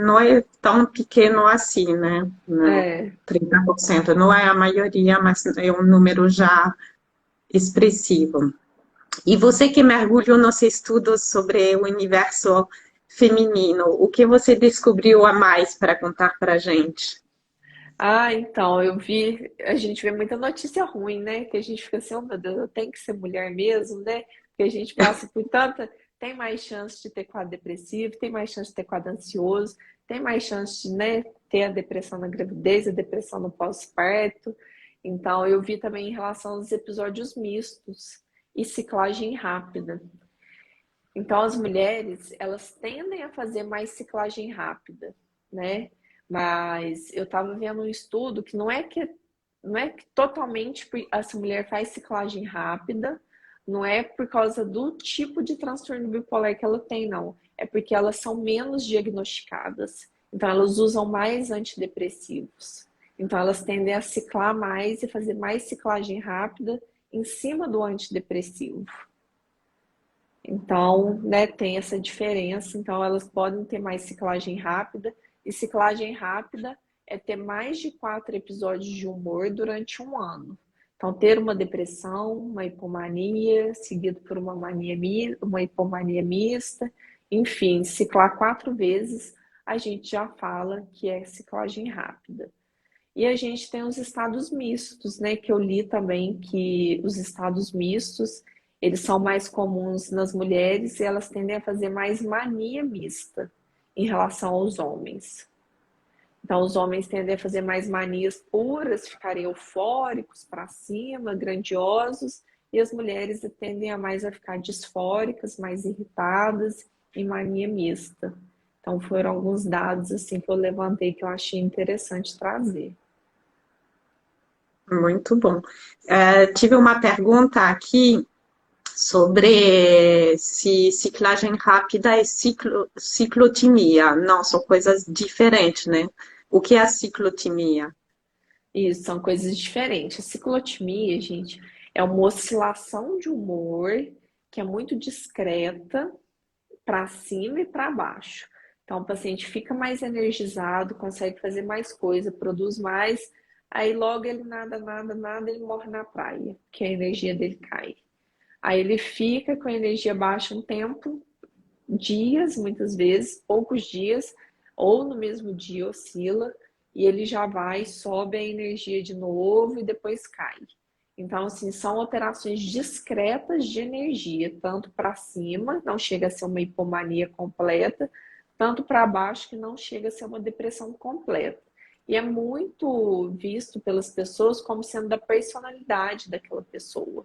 A: não é tão pequeno assim, né? Não,
B: É,
A: 30% não é a maioria, mas é um número já expressivo. E você que mergulhou nos estudos sobre o universo feminino, o que você descobriu a mais para contar para a gente?
B: então, a gente vê muita notícia ruim, né? Que a gente fica assim, oh meu Deus, eu tenho que ser mulher mesmo, né? Que a gente passa por tanta. Tem mais chance de ter quadro depressivo, tem mais chance de ter quadro ansioso, tem mais chance de, né, ter a depressão na gravidez, a depressão no pós-parto. Então, eu vi também em relação aos episódios mistos e ciclagem rápida. Então, as mulheres, elas tendem a fazer mais ciclagem rápida, né? Mas eu estava vendo um estudo que não é que totalmente essa mulher faz ciclagem rápida, não é por causa do tipo de transtorno bipolar que ela tem, não. É porque elas são menos diagnosticadas. Então, elas usam mais antidepressivos. Então, elas tendem a ciclar mais e fazer mais ciclagem rápida em cima do antidepressivo. Então, né, tem essa diferença. Então, elas podem ter mais ciclagem rápida. E ciclagem rápida é ter mais de 4 episódios de humor durante um ano. Então, ter uma depressão, uma hipomania, seguido por uma hipomania mista, enfim, ciclar 4 vezes, a gente já fala que é ciclagem rápida. E a gente tem os estados mistos, né? Que eu li também que os estados mistos, eles são mais comuns nas mulheres e elas tendem a fazer mais mania mista em relação aos homens. Então, os homens tendem a fazer mais manias puras, ficarem eufóricos para cima, grandiosos, e as mulheres tendem a mais a ficar disfóricas, mais irritadas e mania mista. Então, foram alguns dados assim que eu levantei que eu achei interessante trazer.
A: Muito bom. Tive uma pergunta aqui sobre se ciclagem rápida é ciclotimia. Não, são coisas diferentes, né? O que é a ciclotimia?
B: Isso, são coisas diferentes. A ciclotimia, gente, é uma oscilação de humor que é muito discreta para cima e para baixo. Então, o paciente fica mais energizado, consegue fazer mais coisa, produz mais, aí logo ele nada, nada, nada, ele morre na praia, que a energia dele cai. Aí ele fica com a energia baixa um tempo, dias, muitas vezes, poucos dias, ou no mesmo dia oscila, e ele já vai, sobe a energia de novo e depois cai. Então, assim, são alterações discretas de energia, tanto para cima, não chega a ser uma hipomania completa, tanto para baixo, que não chega a ser uma depressão completa. E é muito visto pelas pessoas como sendo da personalidade daquela pessoa,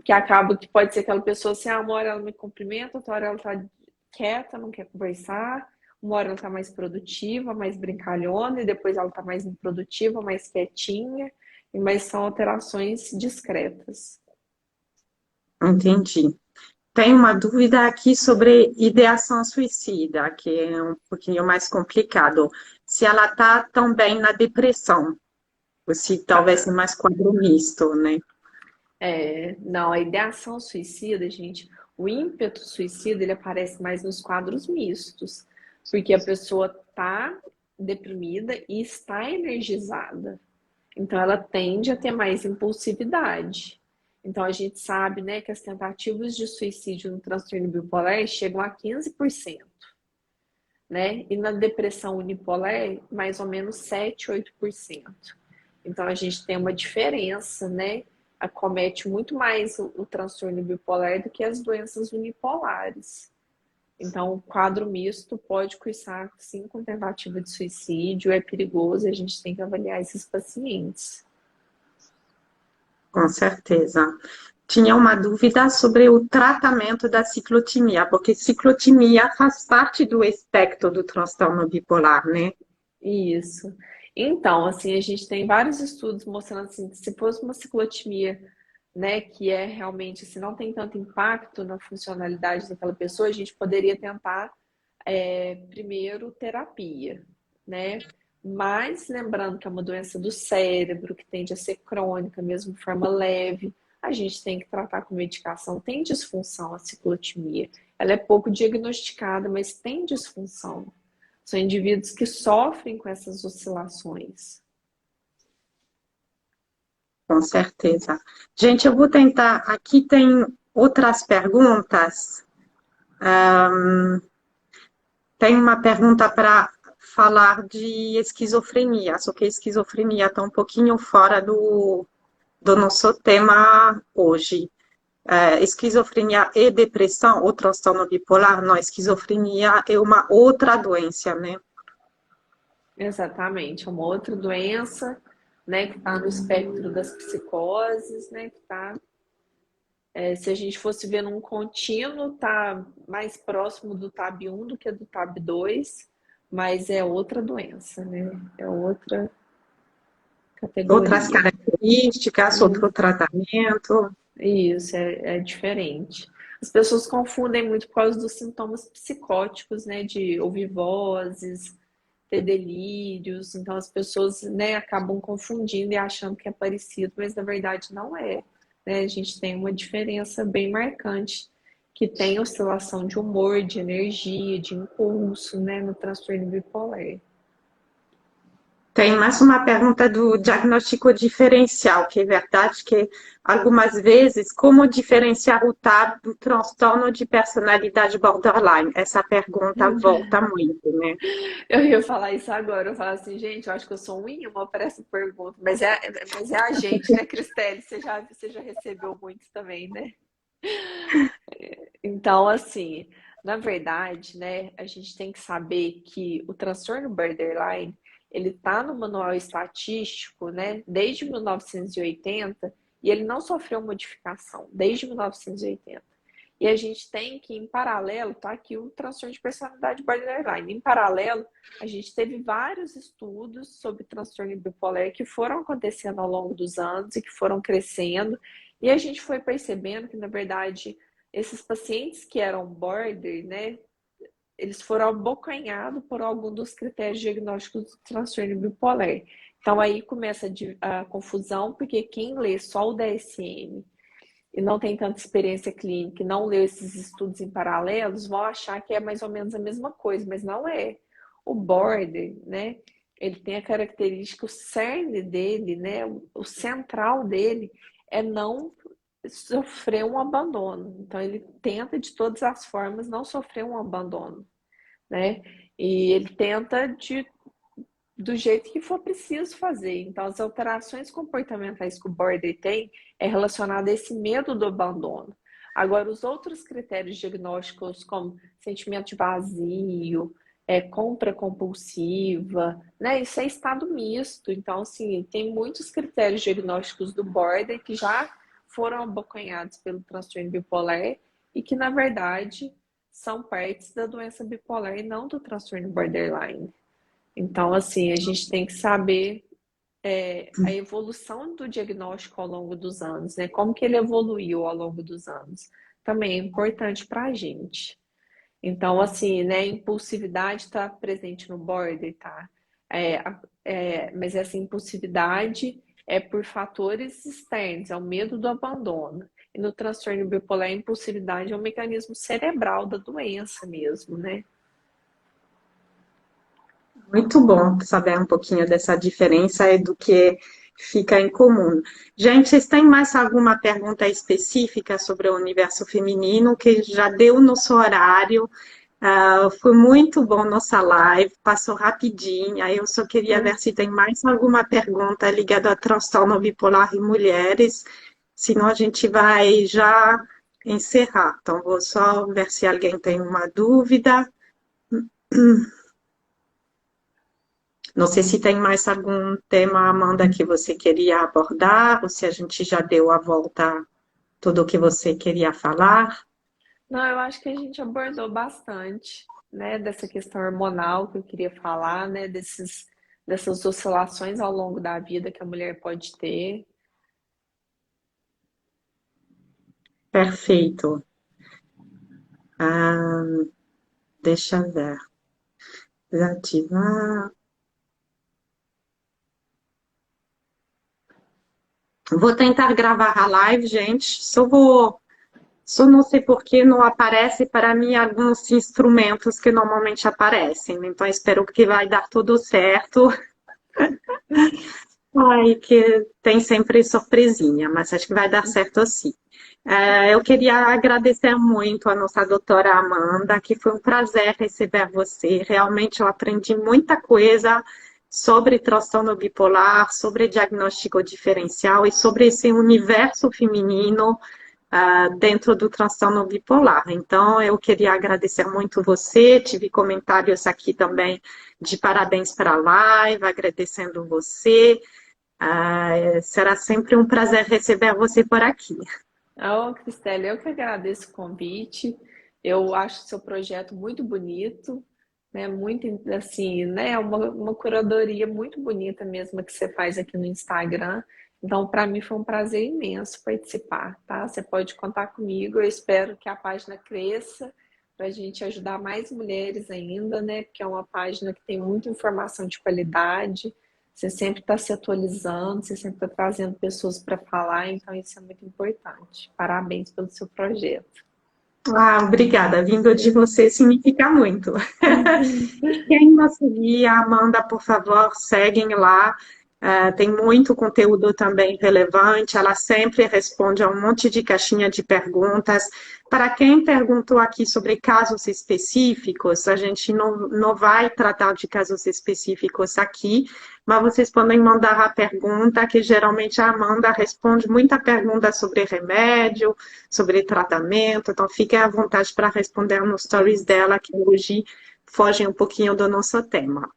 B: que acaba que pode ser aquela pessoa assim, uma hora ela me cumprimenta, outra hora ela tá quieta, não quer conversar, uma hora ela tá mais produtiva, mais brincalhona, e depois ela tá mais improdutiva, mais quietinha, mas são alterações discretas.
A: Entendi. Tem uma dúvida aqui sobre ideação suicida, que é um pouquinho mais complicado. Se ela está também na depressão, ou se talvez é mais quadro misto, né?
B: Não, a ideação suicida, gente, o ímpeto suicida, ele aparece mais nos quadros mistos, porque a pessoa tá deprimida e está energizada. Então, ela tende a ter mais impulsividade. Então, a gente sabe, né, que as tentativas de suicídio no transtorno bipolar chegam a 15%, né? E na depressão unipolar, mais ou menos 7, 8%. Então, a gente tem uma diferença, né? Acomete muito mais o transtorno bipolar do que as doenças unipolares. Então, o quadro misto pode cursar, sim, com tentativa de suicídio, é perigoso e a gente tem que avaliar esses pacientes.
A: Com certeza. Tinha uma dúvida sobre o tratamento da ciclotimia, porque ciclotimia faz parte do espectro do transtorno bipolar, né?
B: Isso. Então, assim, a gente tem vários estudos mostrando assim, que se fosse uma ciclotimia, né, que é realmente, se não tem tanto impacto na funcionalidade daquela pessoa, a gente poderia tentar primeiro terapia, né? Mas lembrando que é uma doença do cérebro, que tende a ser crônica, mesmo de forma leve, a gente tem que tratar com medicação. Tem disfunção a ciclotimia. Ela é pouco diagnosticada, mas tem disfunção. São indivíduos que sofrem com essas oscilações.
A: Com certeza. Gente, eu vou tentar. Aqui tem outras perguntas. Tem uma pergunta para falar de esquizofrenia, só que a esquizofrenia está um pouquinho fora do nosso tema hoje. Esquizofrenia e depressão, ou transtorno bipolar, não, esquizofrenia é uma outra doença, né?
B: Exatamente, é uma outra doença, né, que está no espectro das psicoses, né, que está, se a gente fosse ver num contínuo, está mais próximo do TAB 1 do que do TAB 2, mas é outra doença, né, é outra
A: Outras
B: categoria.
A: características, outro tratamento.
B: Isso, é diferente. As pessoas confundem muito por causa dos sintomas psicóticos, né, de ouvir vozes, ter delírios, então as pessoas, né, acabam confundindo e achando que é parecido, mas na verdade não é, né? A gente tem uma diferença bem marcante, que tem oscilação de humor, de energia, de impulso, né, no transtorno bipolar.
A: Tem mais uma pergunta do diagnóstico diferencial, que é verdade que algumas vezes, como diferenciar o TAB do transtorno de personalidade borderline? Essa pergunta volta muito, né?
B: Eu ia falar isso agora, eu falo assim, gente, eu acho que eu sou um imã para essa pergunta, mas é a gente, né, Cristelle? Você já recebeu muitos também, né? Então, assim, na verdade, né, a gente tem que saber que o transtorno borderline, ele tá no manual estatístico, né, desde 1980, e ele não sofreu modificação desde 1980. E a gente tem que, em paralelo, tá aqui o transtorno de personalidade borderline. Em paralelo, a gente teve vários estudos sobre transtorno bipolar que foram acontecendo ao longo dos anos e que foram crescendo, e a gente foi percebendo que, na verdade, esses pacientes que eram border, né, eles foram abocanhados por algum dos critérios diagnósticos do transtorno bipolar. Então aí começa a confusão, porque quem lê só o DSM e não tem tanta experiência clínica e não leu esses estudos em paralelos, vão achar que é mais ou menos a mesma coisa, mas não é. O border, né, ele tem a característica, o cerne dele, né, o central dele é não sofrer um abandono. Então, ele tenta de todas as formas não sofrer um abandono, né? E ele tenta do jeito que for preciso fazer. Então, as alterações comportamentais que o Border tem é relacionada a esse medo do abandono. Agora, os outros critérios diagnósticos, como sentimento de vazio, compra compulsiva, né? Isso é estado misto. Então, assim, tem muitos critérios diagnósticos do Border que já foram abocanhados pelo transtorno bipolar e que, na verdade, são partes da doença bipolar e não do transtorno borderline. Então, assim, a gente tem que saber a evolução do diagnóstico ao longo dos anos, né? Como que ele evoluiu ao longo dos anos. Também é importante para a gente. Então, assim, né? Impulsividade está presente no border, tá? Mas essa impulsividade é por fatores externos, é o medo do abandono. E no transtorno bipolar, a impulsividade é um mecanismo cerebral da doença mesmo, né?
A: Muito bom saber um pouquinho dessa diferença e do que fica em comum. Gente, vocês têm mais alguma pergunta específica sobre o universo feminino, que já deu o nosso horário? Foi muito bom nossa live, passou rapidinho. Aí eu só queria ver se tem mais alguma pergunta ligada a transtorno bipolar em mulheres, senão a gente vai já encerrar. Então, vou só ver se alguém tem uma dúvida. Não sei se tem mais algum tema, Amanda, que você queria abordar, ou se a gente já deu a volta tudo o que você queria falar.
B: Não, eu acho que a gente abordou bastante, né, dessa questão hormonal que eu queria falar, né, dessas oscilações ao longo da vida que a mulher pode ter.
A: Perfeito. Ah, deixa eu ver. Desativar. Vou tentar gravar a live, gente. Só não sei por que não aparece para mim alguns instrumentos que normalmente aparecem. Então, espero que vai dar tudo certo. Ai, que tem sempre surpresinha, mas acho que vai dar certo assim. Eu queria agradecer muito a nossa doutora Amanda, que foi um prazer receber você. Realmente eu aprendi muita coisa sobre transtorno bipolar, sobre diagnóstico diferencial e sobre esse universo feminino dentro do transtorno bipolar. Então, eu queria agradecer muito você. Tive comentários aqui também de parabéns para a live, agradecendo você. Será sempre um prazer receber você por aqui.
B: Ô, Cristela, eu que agradeço o convite. Eu acho seu projeto muito bonito, né? Muito assim, né? Uma curadoria muito bonita mesmo que você faz aqui no Instagram. Então, para mim foi um prazer imenso participar, tá? Você pode contar comigo. Eu espero que a página cresça para a gente ajudar mais mulheres ainda, né? Porque é uma página que tem muita informação de qualidade. Você sempre está se atualizando, você sempre está trazendo pessoas para falar, então isso é muito importante. Parabéns pelo seu projeto.
A: Obrigada. Vindo de você significa muito. E quem não seguir a Amanda, por favor, seguem lá. Tem muito conteúdo também relevante. Ela sempre responde a um monte de caixinha de perguntas. Para quem perguntou aqui sobre casos específicos, a gente não vai tratar de casos específicos aqui, mas vocês podem mandar a pergunta, que geralmente a Amanda responde muita pergunta sobre remédio, sobre tratamento. Então, fiquem à vontade para responder nos stories dela, que hoje fogem um pouquinho do nosso tema.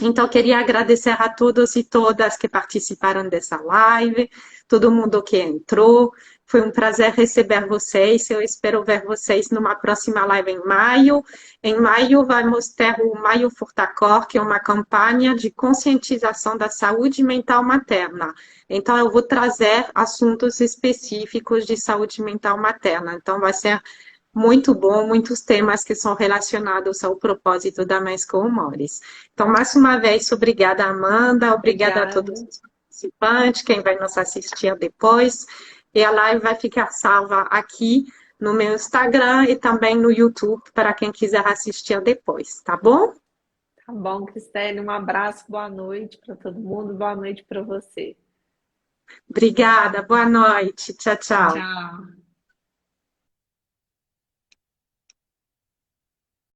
A: Então, queria agradecer a todos e todas que participaram dessa live, todo mundo que entrou. Foi um prazer receber vocês. Eu espero ver vocês numa próxima live em maio. Em maio, vamos ter o Maio Furtacor, que é uma campanha de conscientização da saúde mental materna. Então, eu vou trazer assuntos específicos de saúde mental materna. Então, vai ser muito bom, muitos temas que são relacionados ao propósito da Mães com Humores. Então, mais uma vez, obrigada, Amanda, obrigada a todos
B: Obrigada.
A: os participantes, quem vai nos assistir depois. E a live vai ficar salva aqui no meu Instagram e também no YouTube para quem quiser assistir depois, tá bom?
B: Tá bom, Cristela, um abraço, boa noite para todo mundo, boa noite para você.
A: Obrigada, boa noite, tchau, tchau.
B: Tchau.